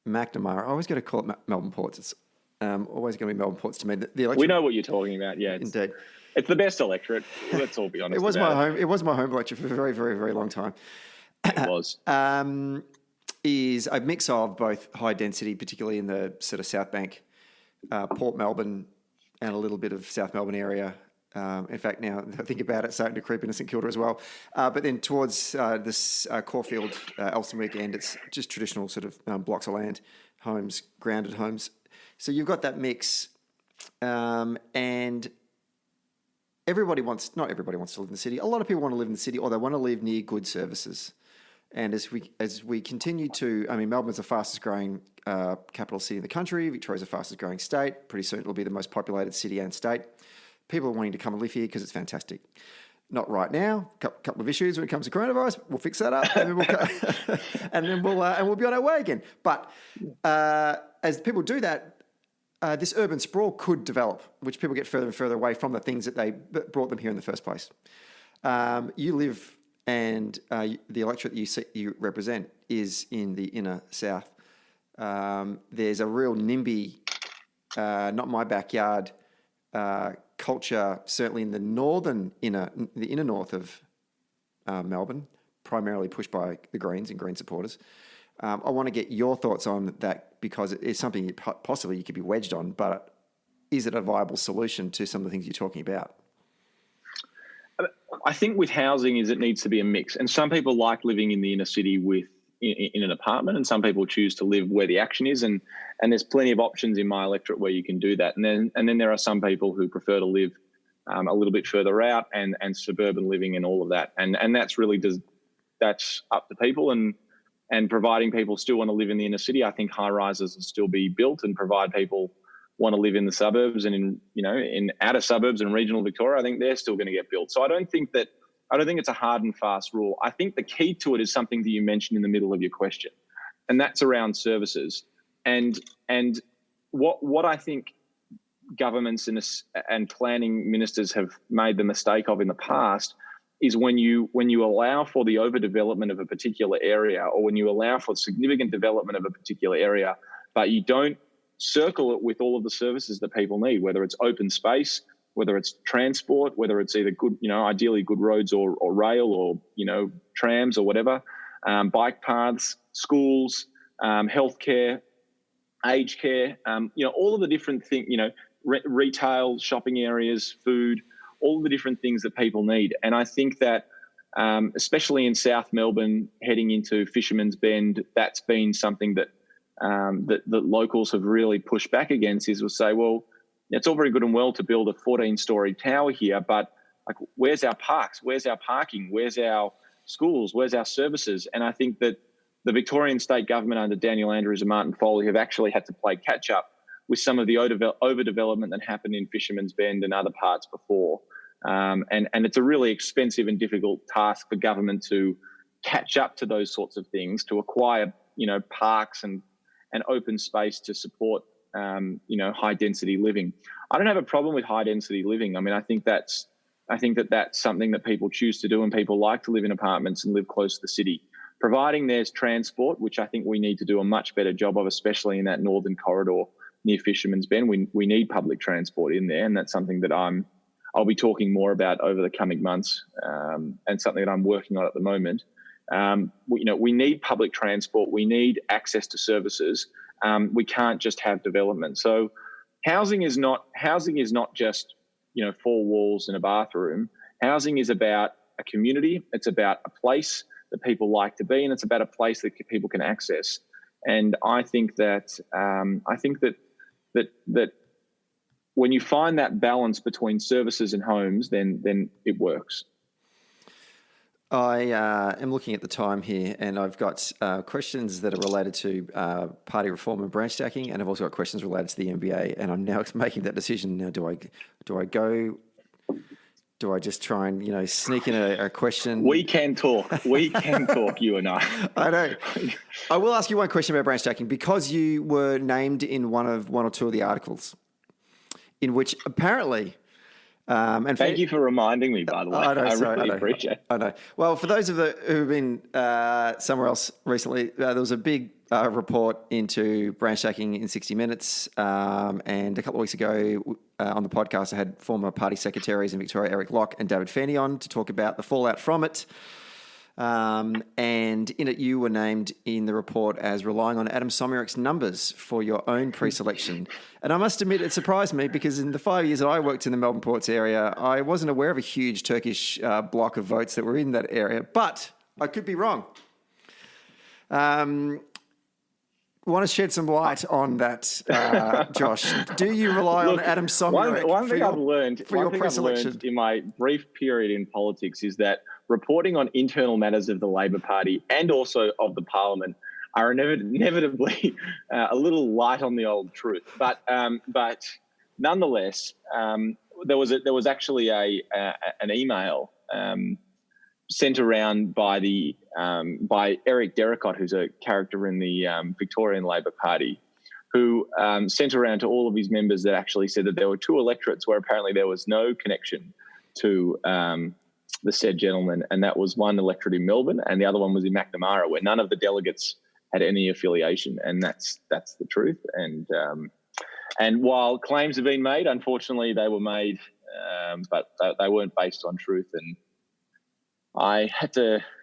[SPEAKER 1] MacNamara, I always got to call it Melbourne Ports. It's always going to be Melbourne Ports to me. The
[SPEAKER 2] we know what you're talking about. Yeah,
[SPEAKER 1] indeed.
[SPEAKER 2] It's the best electorate. Let's all be honest.
[SPEAKER 1] It was my home. It was my home electorate for a very, very, very long time.
[SPEAKER 2] It was.
[SPEAKER 1] Is a mix of both high density, particularly in the sort of South Bank, Port Melbourne, and a little bit of South Melbourne area. In fact, now I think about it, starting to creep into St Kilda as well. But then towards this Caulfield, Elsternwick end, it's just traditional sort of blocks of land, homes, grounded homes. So you've got that mix, and not everybody wants to live in the city. A lot of people want to live in the city, or they want to live near good services. And as we continue to, I mean, Melbourne's the fastest growing capital city in the country. Victoria's the fastest growing state. Pretty soon it'll be the most populated city and state. People are wanting to come and live here because it's fantastic. Not right now. Couple of issues when it comes to coronavirus. We'll fix that up, and then we'll be on our way again. But as people do that, this urban sprawl could develop, which people get further and further away from the things that brought them here in the first place. You live. And the electorate that you represent is in the inner south. There's a real NIMBY, not my backyard culture, certainly in the inner north of Melbourne, primarily pushed by the Greens and Green supporters. I want to get your thoughts on that, because it's something possibly you could be wedged on, but is it a viable solution to some of the things you're talking about?
[SPEAKER 2] I think with housing it needs to be a mix, and some people like living in the inner city in an apartment, and some people choose to live where the action is, and there's plenty of options in my electorate where you can do that. And then there are some people who prefer to live a little bit further out, and suburban living and all of that, and that's up to people, and providing people still want to live in the inner city. I think high rises will still be built, and provide people want to live in the suburbs and in outer suburbs and regional Victoria, I think they're still going to get built. So I don't think it's a hard and fast rule. I think the key to it is something that you mentioned in the middle of your question, and that's around services. And what I think governments and planning ministers have made the mistake of in the past is when you allow for the overdevelopment of a particular area, or when you allow for significant development of a particular area, but you don't circle it with all of the services that people need, whether it's open space, whether it's transport, whether it's either good, ideally good roads or rail, or, trams or whatever, bike paths, schools, healthcare, aged care, all of the different things, retail, shopping areas, food, all of the different things that people need. And I think that, especially in South Melbourne, heading into Fisherman's Bend, that's been something that that locals have really pushed back against. Will say, well, it's all very good and well to build a 14-story tower here, but like, where's our parks? Where's our parking? Where's our schools? Where's our services? And I think that the Victorian state government under Daniel Andrews and Martin Foley have actually had to play catch up with some of the overdevelopment that happened in Fisherman's Bend and other parts before. And it's a really expensive and difficult task for government to catch up to those sorts of things, to acquire, parks and open space to support, high density living. I don't have a problem with high density living. I mean, I think that's something that people choose to do, and people like to live in apartments and live close to the city, providing there's transport, which I think we need to do a much better job of, especially in that northern corridor near Fisherman's Bend. We need public transport in there, and that's something that I'll be talking more about over the coming months, and something that I'm working on at the moment. We need public transport. We need access to services. We can't just have development. So housing is not just, 4 walls and a bathroom. Housing is about a community. It's about a place that people like to be, and it's about a place that people can access. And I think that that when you find that balance between services and homes, then it works.
[SPEAKER 1] I am looking at the time here, and I've got questions that are related to party reform and branch stacking, and I've also got questions related to the NBA. And I'm now making that decision. Now, do I go? Do I just try and sneak in a question?
[SPEAKER 2] We can talk. We can talk. You and I.
[SPEAKER 1] I know. I will ask you one question about branch stacking because you were named in one or two of the articles, in which apparently. And
[SPEAKER 2] thank you for reminding me, by the way. I really appreciate it.
[SPEAKER 1] I know. Well, for those of who've been somewhere else recently, there was a big report into branch stacking in 60 Minutes. And a couple of weeks ago on the podcast, I had former party secretaries in Victoria, Eric Locke and David Fanny on to talk about the fallout from it. And in it, you were named in the report as relying on Adam Somyurik's numbers for your own pre-selection. And I must admit, it surprised me because in the 5 years that I worked in the Melbourne Ports area, I wasn't aware of a huge Turkish block of votes that were in that area, but I could be wrong. Want to shed some light on that, Josh? Do you rely on Adam Somyurik
[SPEAKER 2] one thing I've learned in my brief period in politics is that reporting on internal matters of the Labor Party and also of the Parliament are inevitably a little light on the old truth. But nonetheless, there was actually an email sent around by Eric Derricott, who's a character in the Victorian Labor Party, who sent around to all of his members that actually said that there were two electorates where apparently there was no connection to the said gentleman, and that was one electorate in Melbourne and the other one was in MacNamara, where none of the delegates had any affiliation, and that's the truth. And while claims have been made, unfortunately they were made, but they weren't based on truth. And I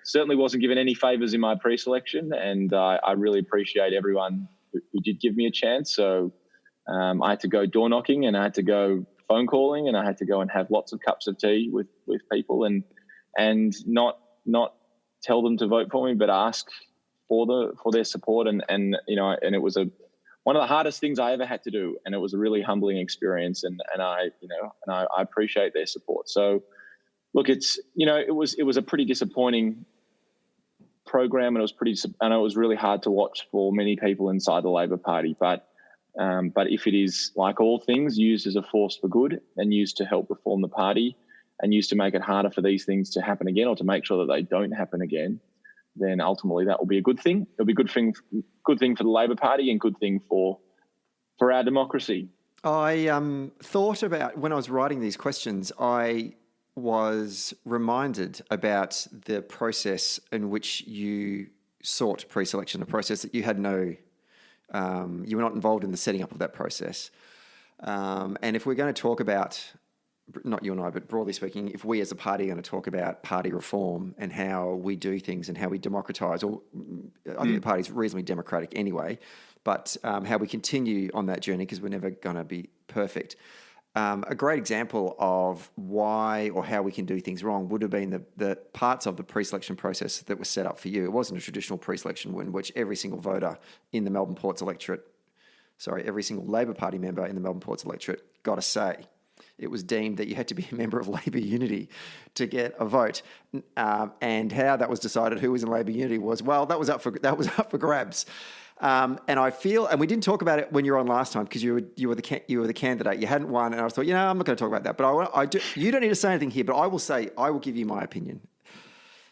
[SPEAKER 2] certainly wasn't given any favours in my pre-selection, and I really appreciate everyone who did give me a chance. So I had to go door knocking, and I had to go phone calling, and I had to go and have lots of cups of tea with people, and not tell them to vote for me, but ask for their support. And it was one of the hardest things I ever had to do, and it was a really humbling experience. And I appreciate their support. So. Look, it was a pretty disappointing program, and it was really hard to watch for many people inside the Labor Party. But if it is, like all things, used as a force for good and used to help reform the party and used to make it harder for these things to happen again, or to make sure that they don't happen again, then ultimately that will be a good thing. It'll be a good thing for the Labor Party and good thing for our democracy.
[SPEAKER 1] I thought about when I was writing these questions, I was reminded about the process in which you sought pre-selection, a process that you had you were not involved in the setting up of that process. And if we're going to talk about, not you and I, but broadly speaking, if we as a party are going to talk about party reform and how we do things and how we democratise, or I think the party's reasonably democratic anyway, but how we continue on that journey, because we're never going to be perfect. A great example of why or how we can do things wrong would have been the parts of the pre-selection process that were set up for you. It wasn't a traditional pre-selection in which every single voter in the Melbourne Ports electorate, every single Labor Party member in the Melbourne Ports electorate got a say. It was deemed that you had to be a member of Labor Unity to get a vote, and how that was decided, who was in Labor Unity, that was up for grabs. And I feel, and we didn't talk about it when you were on last time because you were the candidate. You hadn't won, and I thought, I'm not going to talk about that. But you don't need to say anything here. But I will give you my opinion.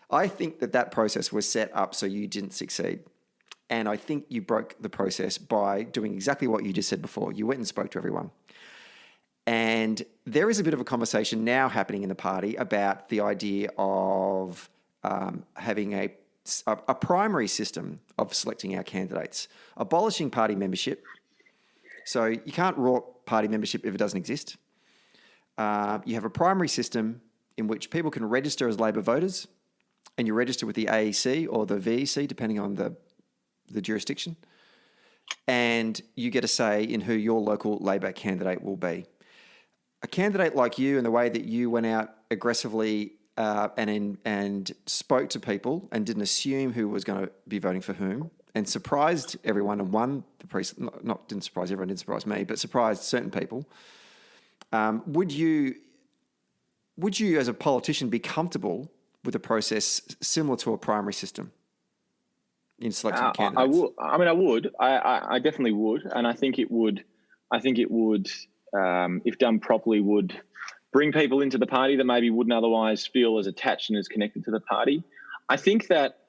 [SPEAKER 1] I think that process was set up so you didn't succeed, and I think you broke the process by doing exactly what you just said before. You went and spoke to everyone, and there is a bit of a conversation now happening in the party about the idea of having a primary system of selecting our candidates, abolishing party membership. So you can't rort party membership if it doesn't exist. You have a primary system in which people can register as Labor voters, and you register with the AEC or the VEC, depending on the jurisdiction, and you get a say in who your local Labor candidate will be. A candidate like you, and the way that you went out aggressively and spoke to people and didn't assume who was going to be voting for whom, and surprised everyone and won the didn't surprise everyone, didn't surprise me, but surprised certain people. Would you as a politician be comfortable with a process similar to a primary system in selecting candidates?
[SPEAKER 2] I would. I would. I definitely would, and I think it would. If done properly, would bring people into the party that maybe wouldn't otherwise feel as attached and as connected to the party. I think that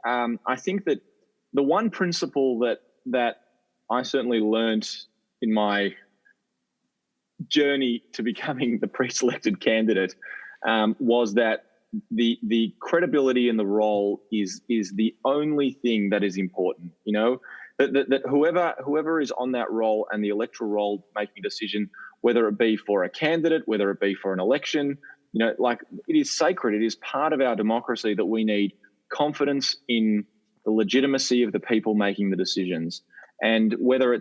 [SPEAKER 2] the one principle that I certainly learned in my journey to becoming the pre-selected candidate was that the credibility in the role is the only thing that is important. You know, that whoever is on that role and the electoral role making a decision, whether it be for a candidate, whether it be for an election, you know, like, it is sacred. It is part of our democracy that we need confidence in the legitimacy of the people making the decisions. And whether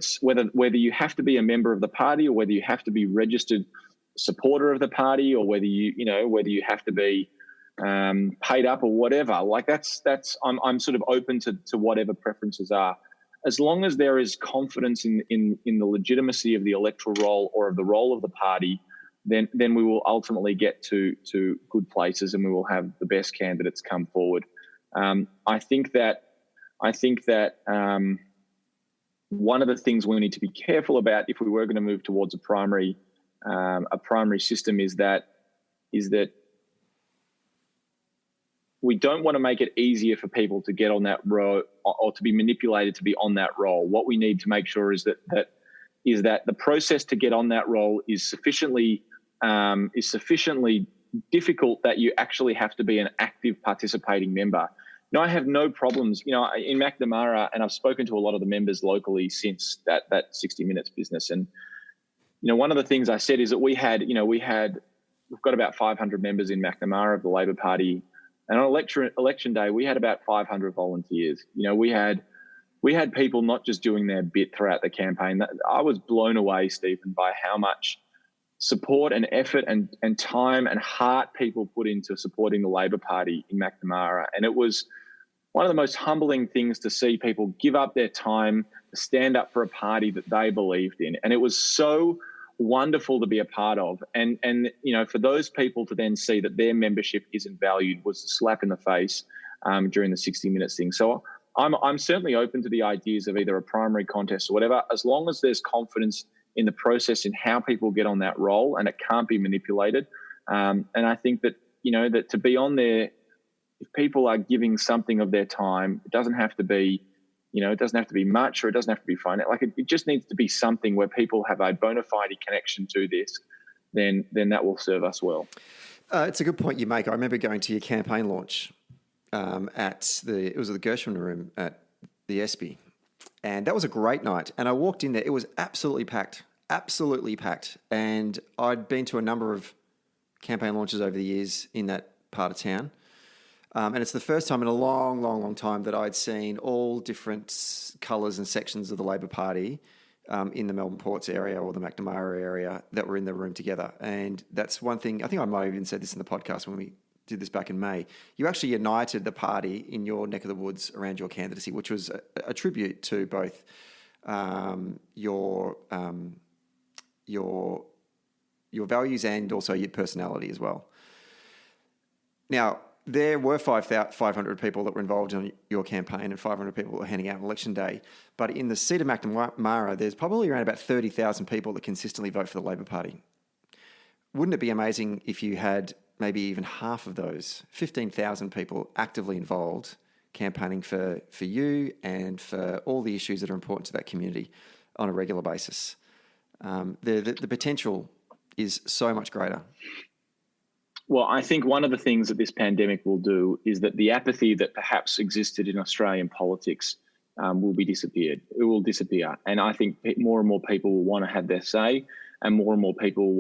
[SPEAKER 2] you have to be a member of the party, or whether you have to be registered supporter of the party, or whether you have to be paid up or whatever, like that's I'm sort of open to whatever preferences are, as long as there is confidence in the legitimacy of the electoral role or of the role of the party, then we will ultimately get to good places, and we will have the best candidates come forward. I think that one of the things we need to be careful about if we were going to move towards a primary system is that we don't want to make it easier for people to get on that row or to be manipulated to be on that role. What we need to make sure is that the process to get on that role is sufficiently difficult that you actually have to be an active participating member. No, I have no problems, you know, in MacNamara, and I've spoken to a lot of the members locally since that 60 Minutes business. And, you know, one of the things I said is that we've got about 500 members in MacNamara of the Labor Party. And on election day, we had about 500 volunteers. You know, we had people not just doing their bit throughout the campaign. I was blown away, Stephen, by how much support and effort and time and heart people put into supporting the Labor Party in MacNamara. And it was one of the most humbling things to see people give up their time to stand up for a party that they believed in. And it was so wonderful to be a part of. And you know, for those people to then see that their membership isn't valued was a slap in the face during the 60 Minutes thing. So I'm certainly open to the ideas of either a primary contest or whatever, as long as there's confidence in the process in how people get on that role and it can't be manipulated. And I think that, you know, that to be on there, if people are giving something of their time, it doesn't have to be, you know, it doesn't have to be much, or it doesn't have to be fine. Like it just needs to be something where people have a bona fide connection to this, then that will serve us well.
[SPEAKER 1] It's a good point you make. I remember going to your campaign launch it was at the Gershwin Room at the Espy. And that was a great night. And I walked in there. It was absolutely packed. And I'd been to a number of campaign launches over the years in that part of town. And it's the first time in a long, long, long time that I'd seen all different colours and sections of the Labor Party in the Melbourne Ports area or the MacNamara area that were in the room together. And that's one thing, I think I might have even said this in the podcast when we did this back in May. You actually united the party in your neck of the woods around your candidacy, which was a tribute to both your values and also your personality as well. Now, there were 500 people that were involved in your campaign and 500 people that were handing out on election day. But in the seat of MacNamara, there's probably around about 30,000 people that consistently vote for the Labor Party. Wouldn't it be amazing if you had maybe even half of those, 15,000 people actively involved campaigning for you and for all the issues that are important to that community on a regular basis? The potential is so much greater.
[SPEAKER 2] Well, I think one of the things that this pandemic will do is that the apathy that perhaps existed in Australian politics will be disappeared. It will disappear. And I think more and more people will want to have their say, and more people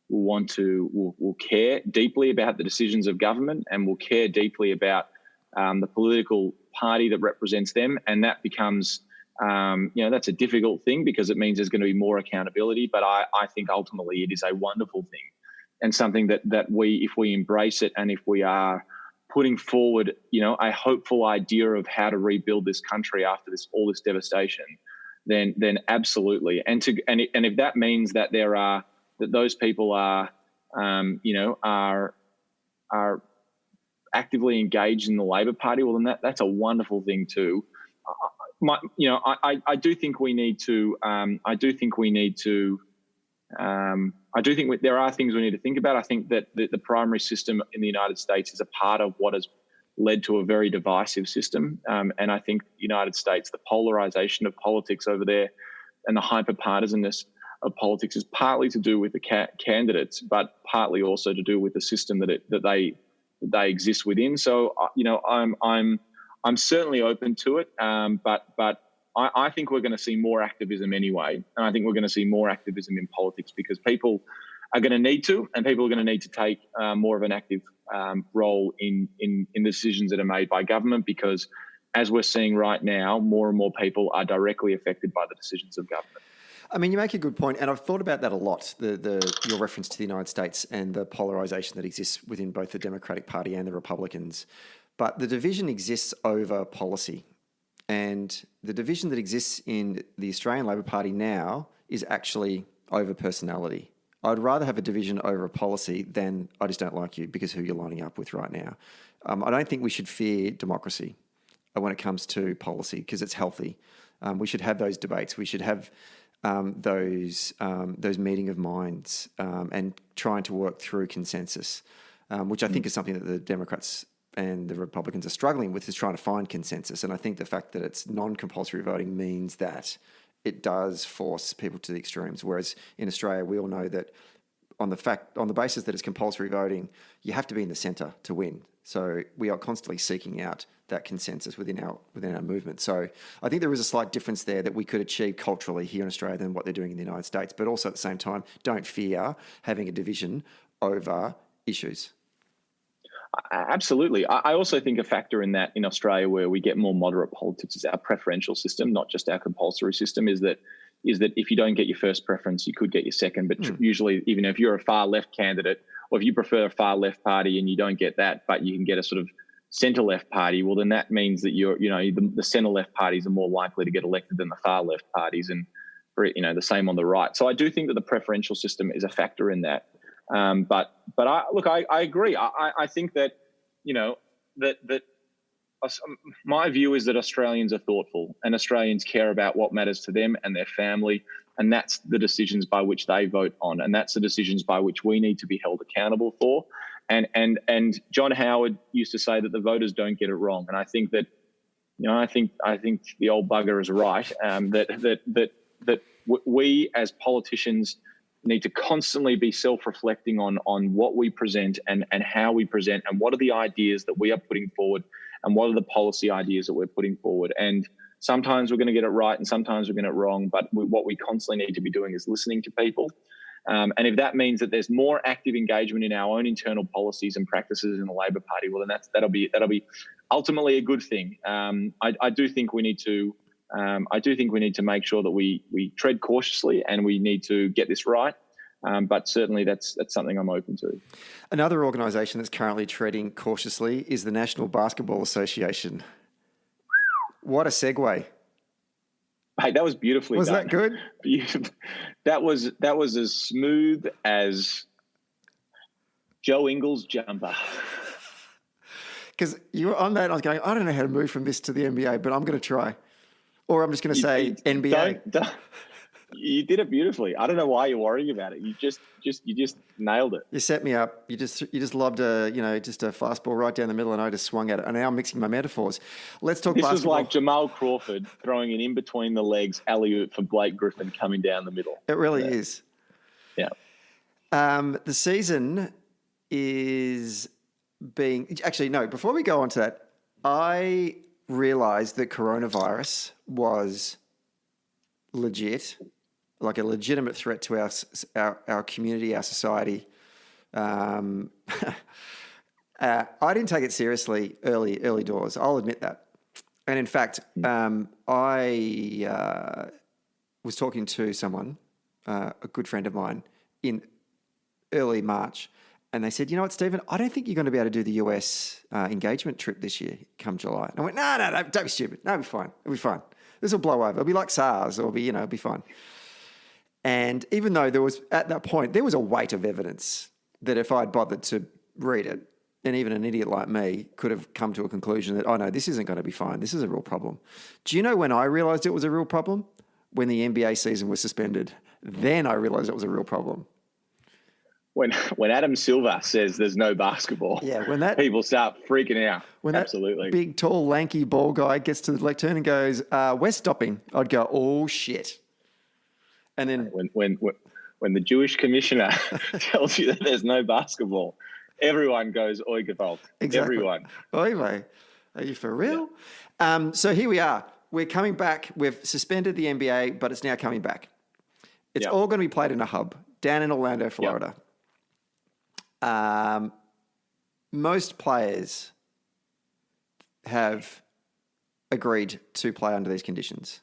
[SPEAKER 2] will care deeply about the decisions of government, and will care deeply about the political party that represents them. And that becomes, that's a difficult thing because it means there's going to be more accountability. But I think ultimately it is a wonderful thing, and something that we, if we embrace it and if we are putting forward, a hopeful idea of how to rebuild this country after all this devastation, then absolutely. And if that means that those people are actively engaged in the Labor Party, well, then that's a wonderful thing too. I do think we need to. There are things we need to think about. I think that the primary system in the United States is a part of what has led to a very divisive system. And I think the United States, the polarization of politics over there and the hyper-partisanness of politics is partly to do with the candidates, but partly also to do with the system that they exist within. So, I'm certainly open to it, but I think we're going to see more activism anyway, and I think we're going to see more activism in politics because people are going to need to, and people are going to need to take more of an active role in the decisions that are made by government, because as we're seeing right now, more and more people are directly affected by the decisions of government.
[SPEAKER 1] I mean, you make a good point, and I've thought about that a lot, your reference to the United States and the polarisation that exists within both the Democratic Party and the Republicans. But the division exists over policy. And the division that exists in the Australian Labor Party now is actually over personality. I'd rather have a division over a policy than I just don't like you because who you're lining up with right now. I don't think we should fear democracy when it comes to policy because it's healthy. We should have those debates. We should have those meeting of minds and trying to work through consensus, which I think is something that the Democrats and the Republicans are struggling with, is trying to find consensus. And I think the fact that it's non-compulsory voting means that it does force people to the extremes. Whereas in Australia, we all know that on the basis that it's compulsory voting, you have to be in the centre to win. So we are constantly seeking out that consensus within our movement. So I think there is a slight difference there that we could achieve culturally here in Australia than what they're doing in the United States. But also at the same time, don't fear having a division over issues.
[SPEAKER 2] Absolutely. I also think a factor in that in Australia, where we get more moderate politics, is our preferential system, not just our compulsory system, is that if you don't get your first preference, you could get your second. But usually, even if you're a far left candidate, or if you prefer a far left party and you don't get that, but you can get a sort of centre left party, well, then that means that the centre left parties are more likely to get elected than the far left parties, and the same on the right. So I do think that the preferential system is a factor in that. But I agree. I think that, that my view is that Australians are thoughtful and Australians care about what matters to them and their family. And that's the decisions by which they vote on. And that's the decisions by which we need to be held accountable for. And John Howard used to say that the voters don't get it wrong. And I think that, I think the old bugger is right. That we as politicians need to constantly be self-reflecting on what we present and how we present, and what are the ideas that we are putting forward, and what are the policy ideas that we're putting forward. And sometimes we're going to get it right and sometimes we're going to get it wrong, but what we constantly need to be doing is listening to people. And if that means that there's more active engagement in our own internal policies and practices in the Labor Party, well, then that'll be ultimately a good thing. I do think we need to make sure that we tread cautiously, and we need to get this right. But certainly that's something I'm open to.
[SPEAKER 1] Another organisation that's currently treading cautiously is the National Basketball Association. What a segue.
[SPEAKER 2] Hey, that was beautifully
[SPEAKER 1] done. Was that
[SPEAKER 2] good? That was as smooth as Joe Ingles' jumper.
[SPEAKER 1] Because you were on that, I was going, I don't know how to move from this to the NBA, but I'm going to try. Or I'm just going to say NBA.
[SPEAKER 2] You did it beautifully. I don't know why you're worrying about it. You just nailed it.
[SPEAKER 1] You set me up. You just lobbed a fastball right down the middle, and I just swung at it. And now I'm mixing my metaphors. Let's talk basketball. This was
[SPEAKER 2] like Jamal Crawford throwing an in between the legs alley-oop for Blake Griffin coming down the middle.
[SPEAKER 1] It really is.
[SPEAKER 2] Yeah.
[SPEAKER 1] The season is being actually no. Before we go on to that, I realised that coronavirus was legit. Like a legitimate threat to our community, our society. I didn't take it seriously early doors. I'll admit that. And in fact, I was talking to someone, a good friend of mine, in early March, And they said, you know what, Stephen, I don't think you're going to be able to do the US engagement trip this year come July. And I went, no, don't be stupid. No, it'll be fine. It'll be fine. This will blow over. It'll be like SARS. It'll be fine. And even though there was, at that point, there was a weight of evidence that if I'd bothered to read it, and even an idiot like me could have come to a conclusion that, oh no, this isn't going to be fine. This is a real problem. Do you know when I realised it was a real problem? When the NBA season was suspended. Then I realised it was a real problem.
[SPEAKER 2] When Adam Silver says there's no basketball,
[SPEAKER 1] when that
[SPEAKER 2] people start freaking out.
[SPEAKER 1] When
[SPEAKER 2] Absolutely.
[SPEAKER 1] that big, tall, lanky ball guy gets to the lectern and goes, "We're stopping," I'd go, "Oh shit!" And then
[SPEAKER 2] when the Jewish commissioner tells you that there's no basketball, everyone goes "Oi gewalt."
[SPEAKER 1] Exactly.
[SPEAKER 2] Everyone.
[SPEAKER 1] Oi, mate. Are you for real? Yeah. So here we are. We're coming back. We've suspended the NBA, but it's now coming back. It's all going to be played in a hub down in Orlando, Florida. Yep. Most players have agreed to play under these conditions.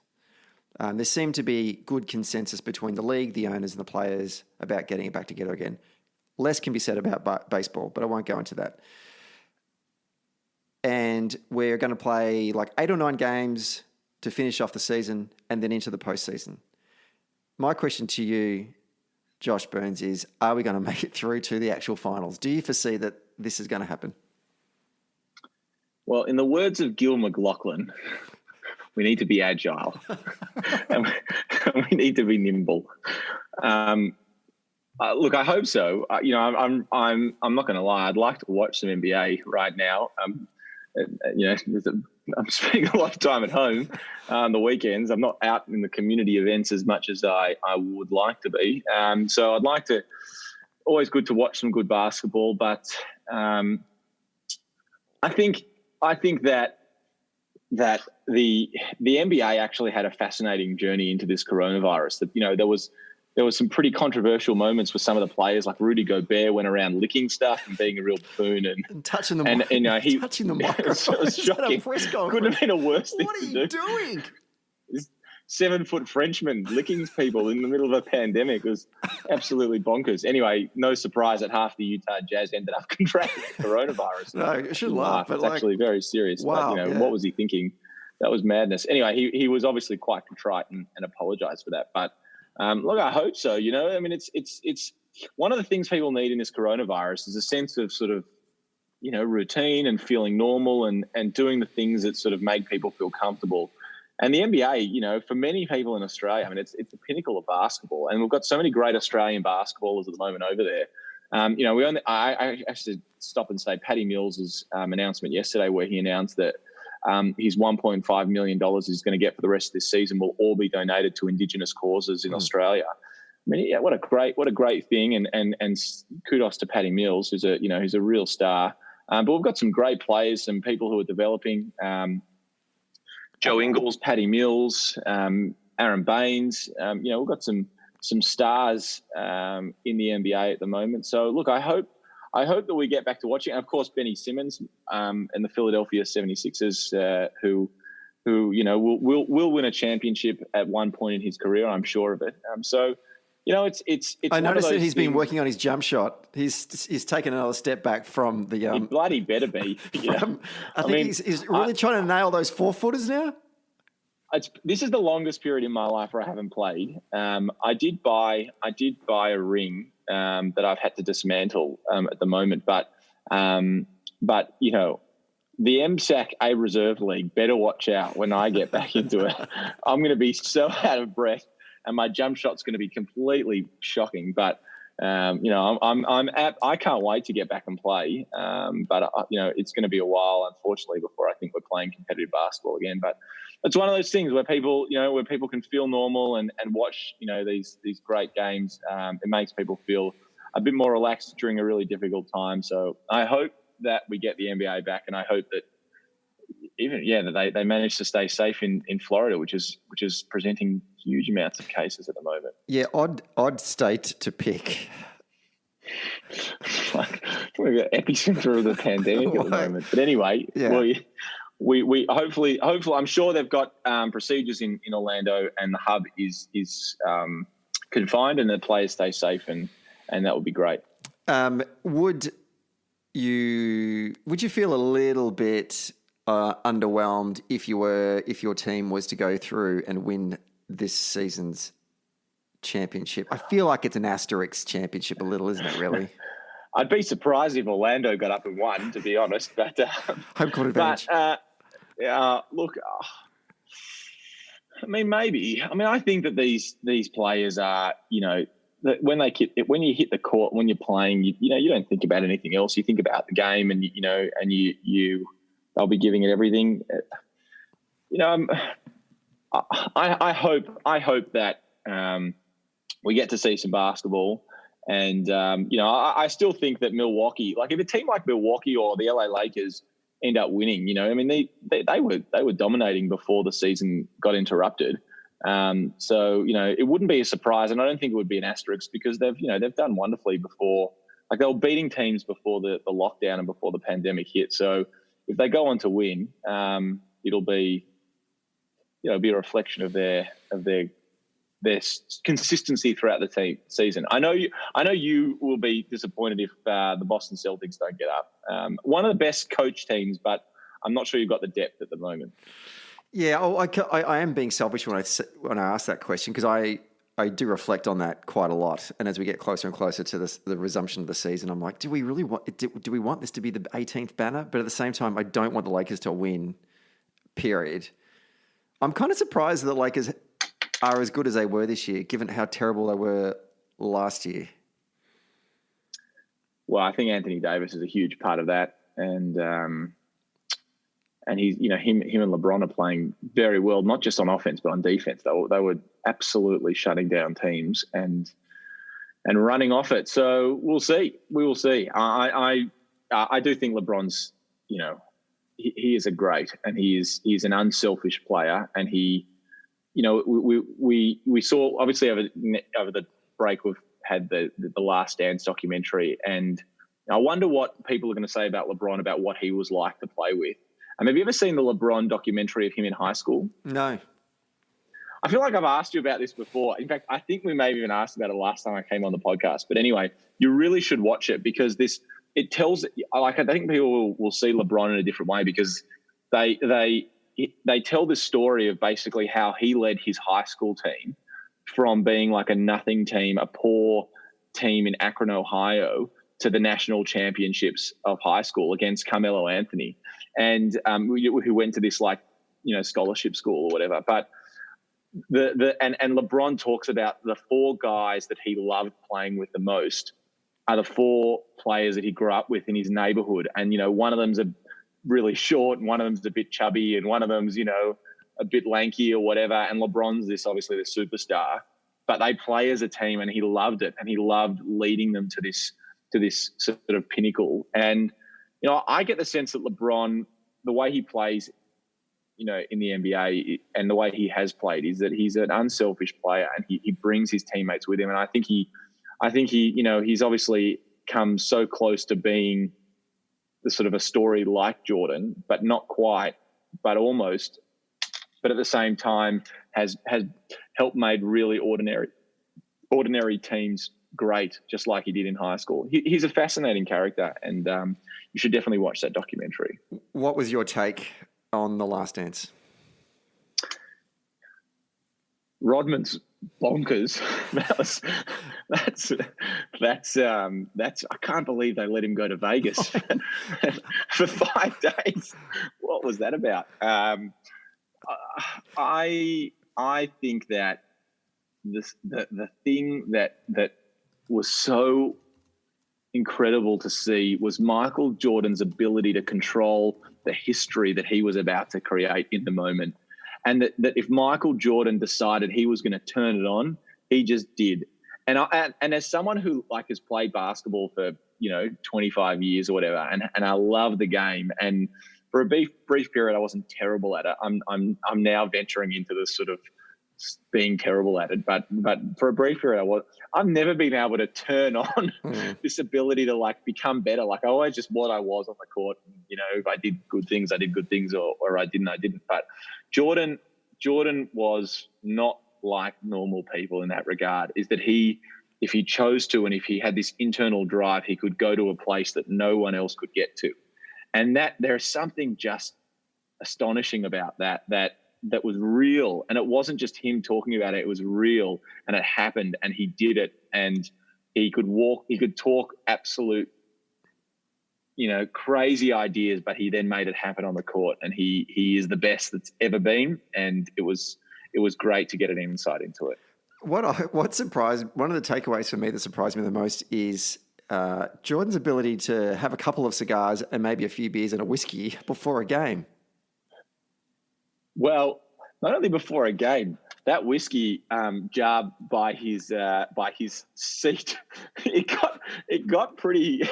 [SPEAKER 1] There seemed to be good consensus between the league, the owners, and the players about getting it back together again. Less can be said about baseball, but I won't go into that. And we're going to play like 8 or 9 games to finish off the season and then into the postseason. My question to you, Josh Burns, is are we going to make it through to the actual finals? Do you foresee that this is going to happen?
[SPEAKER 2] Well, in the words of Gil McLaughlin, we need to be agile and we need to be nimble. Look, I hope so. I'm not going to lie. I'd like to watch some NBA right now. I'm spending a lot of time at home on the weekends. I'm not out in the community events as much as I would like to be. So I'd like to. Always good to watch some good basketball, but I think that the NBA actually had a fascinating journey into this coronavirus. That there was some pretty controversial moments with some of the players, like Rudy Gobert went around licking stuff and being a real buffoon and
[SPEAKER 1] touching the touching the microphone.
[SPEAKER 2] It was shocking. Couldn't have been a worse thing to do.
[SPEAKER 1] What are you doing?
[SPEAKER 2] This 7-foot Frenchman licking people in the middle of a pandemic was absolutely bonkers. Anyway, no surprise that half the Utah Jazz ended up contracting coronavirus.
[SPEAKER 1] No, I should laugh.
[SPEAKER 2] It's actually very serious.
[SPEAKER 1] Wow,
[SPEAKER 2] but, what was he thinking? That was madness. Anyway, he was obviously quite contrite and apologized for that. But look, I hope so. I mean, it's one of the things people need in this coronavirus is a sense of sort of, routine and feeling normal and doing the things that sort of make people feel comfortable. And the NBA, for many people in Australia, I mean, it's the pinnacle of basketball, and we've got so many great Australian basketballers at the moment over there. I should stop and say Patty Mills' announcement yesterday, where he announced that his $1.5 million he's going to get for the rest of this season will all be donated to Indigenous causes in Australia. I mean, what a great thing, and kudos to Patty Mills, who's a real star. But we've got some great players, some people who are developing. Joe Ingles, Patty Mills, Aaron Baines. We've got some stars in the NBA at the moment. So look, I hope that we get back to watching. And of course, Benny Simmons and the Philadelphia 76ers, who will win a championship at one point in his career. I'm sure of it. It's.
[SPEAKER 1] I noticed that he's been working on his jump shot. He's taken another step back from the.
[SPEAKER 2] He bloody better be.
[SPEAKER 1] I think he's really trying to nail those 4-footers now.
[SPEAKER 2] This is the longest period in my life where I haven't played. I did buy a ring that I've had to dismantle at the moment, but the MSAC A Reserve League better watch out when I get back into it. I'm going to be so out of breath. And my jump shot's going to be completely shocking, but I can't wait to get back and play. But it's going to be a while, unfortunately, before I think we're playing competitive basketball again. But it's one of those things where people can feel normal and watch these great games. It makes people feel a bit more relaxed during a really difficult time. So I hope that we get the NBA back, and I hope that that they managed to stay safe in Florida, which is presenting huge amounts of cases at the moment. Yeah,
[SPEAKER 1] odd state to pick.
[SPEAKER 2] We've got epicenter of the pandemic at the moment. But anyway, we hopefully I'm sure they've got procedures in Orlando, and the hub is confined, and the players stay safe, and that would be great.
[SPEAKER 1] Would you feel a little bit underwhelmed if your team was to go through and win this season's championship? I feel like it's an asterisk championship a little, isn't it, really?
[SPEAKER 2] I'd be surprised if Orlando got up and won, to be honest. But
[SPEAKER 1] home court advantage.
[SPEAKER 2] Look, I mean, maybe. I mean, I think that these players are, that when you hit the court, when you're playing, you don't think about anything else. You think about the game, and they'll be giving it everything. I hope that we get to see some basketball, and I still think that Milwaukee, like if a team like Milwaukee or the LA Lakers end up winning, I mean they were dominating before the season got interrupted. So it wouldn't be a surprise, and I don't think it would be an asterisk because they've done wonderfully before. Like they were beating teams before the lockdown and before the pandemic hit. So if they go on to win, it'll be be a reflection of their consistency throughout the season. I know you will be disappointed if the Boston Celtics don't get up. One of the best coach teams, but I'm not sure you've got the depth at the moment.
[SPEAKER 1] Yeah, I am being selfish when I ask that question because I do reflect on that quite a lot. And as we get closer and closer to the resumption of the season, I'm like, do we want this to be the 18th banner? But at the same time, I don't want the Lakers to win, period. I'm kind of surprised that the Lakers are as good as they were this year, given how terrible they were last year.
[SPEAKER 2] Well, I think Anthony Davis is a huge part of that. And he's, him and LeBron are playing very well, not just on offense, but on defense. They were absolutely shutting down teams and running off it. So we'll see. We will see. I do think LeBron's, he is a great, and he's an unselfish player. And he, we saw obviously over the break we've had the Last Dance documentary, and I wonder what people are going to say about LeBron, about what he was like to play with. Have you ever seen the LeBron documentary of him in high school?
[SPEAKER 1] No.
[SPEAKER 2] I feel like I've asked you about this before. In fact, I think we may have even asked about it last time I came on the podcast. But anyway, you really should watch it because it tells, I think people will see LeBron in a different way because they tell this story of basically how he led his high school team from being like a nothing team, a poor team in Akron, Ohio, to the national championships of high school against Carmelo Anthony, and who went to this scholarship school or whatever. But and LeBron talks about the four guys that he loved playing with the most are the four players that he grew up with in his neighborhood. And, one of them's a really short and one of them's a bit chubby and one of them's, a bit lanky or whatever. And LeBron's obviously the superstar, but they play as a team and he loved it. And he loved leading them to this sort of pinnacle. And, I get the sense that LeBron, the way he plays, in the NBA and the way he has played is that he's an unselfish player and he brings his teammates with him. And I think he, he's obviously come so close to being the sort of a story like Jordan, but not quite, but almost, but at the same time has helped made really ordinary teams great, just like he did in high school. He's a fascinating character, and you should definitely watch that documentary.
[SPEAKER 1] What was your take on The Last Dance?
[SPEAKER 2] Rodman's bonkers. That's I can't believe they let him go to Vegas for 5 days. What was that about? I think that the thing that was so incredible to see was Michael Jordan's ability to control the history that he was about to create in the moment. And that if Michael Jordan decided he was going to turn it on, he just did. And as someone who has played basketball for 25 years or whatever, and I love the game, and for a brief period I wasn't terrible at it. I'm now venturing into this sort of being terrible at it, but for a brief period I've never been able to turn on this ability to become better. I always just what I was on the court. If I did good things, I did good things, or I didn't. But Jordan was not like normal people in that regard, is that he if he chose to, and if he had this internal drive, he could go to a place that no one else could get to. And that there's something just astonishing about that was real. And it wasn't just him talking about it. It was real, and it happened, and he did it. And he could talk absolute, crazy ideas, but he then made it happen on the court. And he is the best that's ever been. And it was great to get an insight into it.
[SPEAKER 1] What surprised, one of the takeaways for me that surprised me the most is Jordan's ability to have a couple of cigars and maybe a few beers and a whiskey before a game.
[SPEAKER 2] Well, not only before a game, that whiskey jar by his seat, it got pretty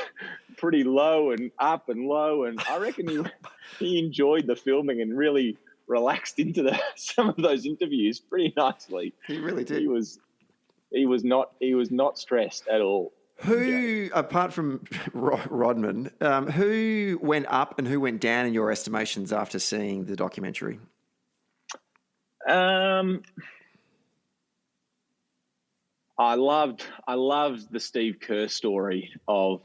[SPEAKER 2] low and up and low, and I reckon he enjoyed the filming and really relaxed into some of those interviews pretty nicely.
[SPEAKER 1] He really did.
[SPEAKER 2] He was not stressed at all.
[SPEAKER 1] Who, apart from Rodman, who went up and who went down in your estimations after seeing the documentary?
[SPEAKER 2] I loved the Steve Kerr story of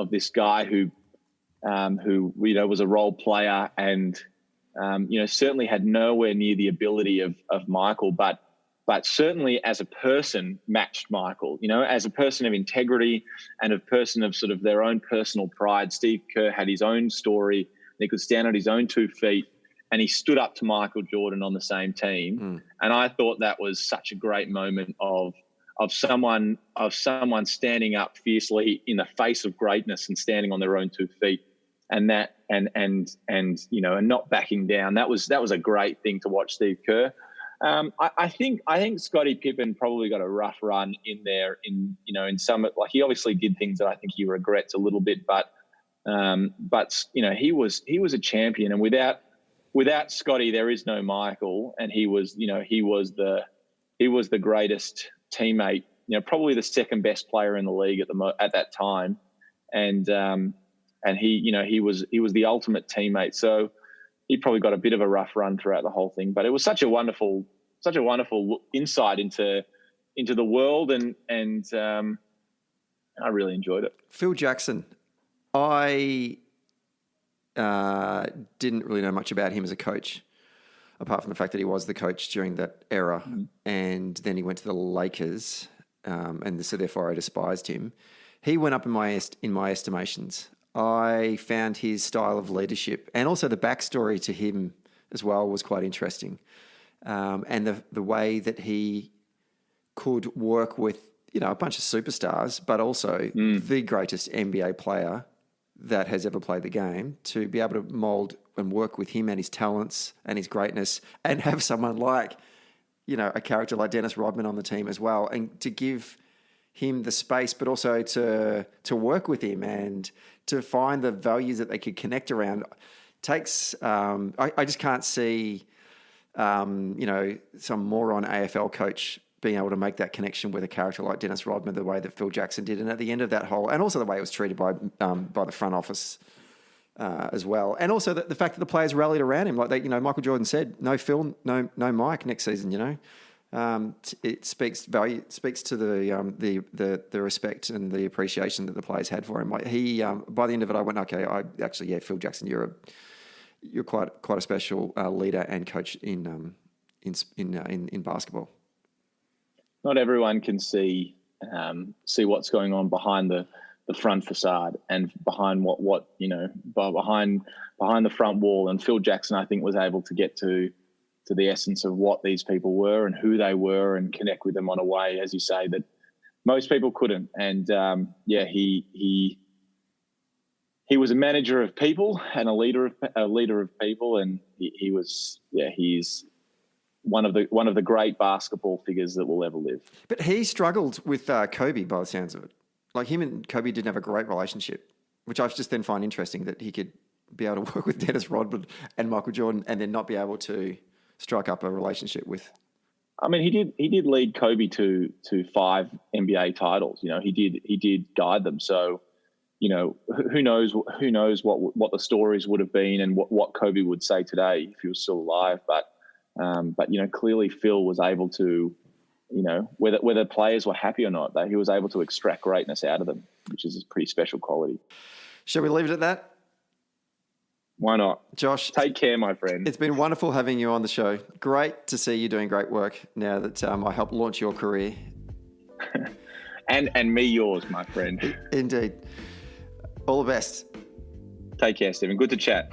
[SPEAKER 2] this guy who was a role player and certainly had nowhere near the ability of Michael, but certainly as a person matched Michael. As a person of integrity and a person of sort of their own personal pride, Steve Kerr had his own story. He could stand on his own 2 feet. And he stood up to Michael Jordan on the same team. And I thought that was such a great moment of someone standing up fiercely in the face of greatness and standing on their own 2 feet, and not backing down. That was a great thing to watch Steve Kerr. I think Scottie Pippen probably got a rough run in there in some, like, he obviously did things that I think he regrets a little bit, but he was a champion, and without Scotty, there is no Michael, and he was the greatest teammate, probably the second best player in the league at that time, and he was the ultimate teammate. So he probably got a bit of a rough run throughout the whole thing, but it was such a wonderful insight into the world, and I really enjoyed it.
[SPEAKER 1] Phil Jackson, I didn't really know much about him as a coach, apart from the fact that he was the coach during that era, and then he went to the Lakers, and so therefore I despised him. He went up in my estimations. I found his style of leadership and also the backstory to him as well was quite interesting, and the way that he could work with a bunch of superstars, but also the greatest NBA player that has ever played the game, to be able to mould and work with him and his talents and his greatness, and have someone like, a character like Dennis Rodman on the team as well, and to give him the space, but also to work with him and to find the values that they could connect around. Takes, I just can't see, some moron AFL coach being able to make that connection with a character like Dennis Rodman the way that Phil Jackson did. And at the end of that whole, and also the way it was treated by the front office as well. And also the fact that the players rallied around him. Like Michael Jordan said, no Phil, no Mike next season, it speaks to the respect and the appreciation that the players had for him. Like he, by the end of it, I went, okay, Phil Jackson, you're quite a special leader and coach in basketball.
[SPEAKER 2] Not everyone can see what's going on behind the front facade and behind behind the front wall. And Phil Jackson, I think, was able to get to the essence of what these people were and who they were, and connect with them on a way, as you say, that most people couldn't. And he was a manager of people and a leader of people, and he's one of the great basketball figures that will ever live.
[SPEAKER 1] But he struggled with Kobe, by the sounds of it. Like, him and Kobe didn't have a great relationship, which I just then find interesting, that he could be able to work with Dennis Rodman and Michael Jordan and then not be able to strike up a relationship with.
[SPEAKER 2] I mean, he did lead Kobe to 5 NBA titles. He did guide them. So, who knows what the stories would have been and what Kobe would say today if he was still alive. But clearly Phil was able to whether players were happy or not, that he was able to extract greatness out of them, which is a pretty special quality.
[SPEAKER 1] Shall we leave it at that?
[SPEAKER 2] Why not?
[SPEAKER 1] Josh,
[SPEAKER 2] take care, my friend.
[SPEAKER 1] It's been wonderful having you on the show. Great to see you doing great work now that I helped launch your career.
[SPEAKER 2] and me yours, my friend.
[SPEAKER 1] Indeed. All the best.
[SPEAKER 2] Take care, Stephen. Good to chat.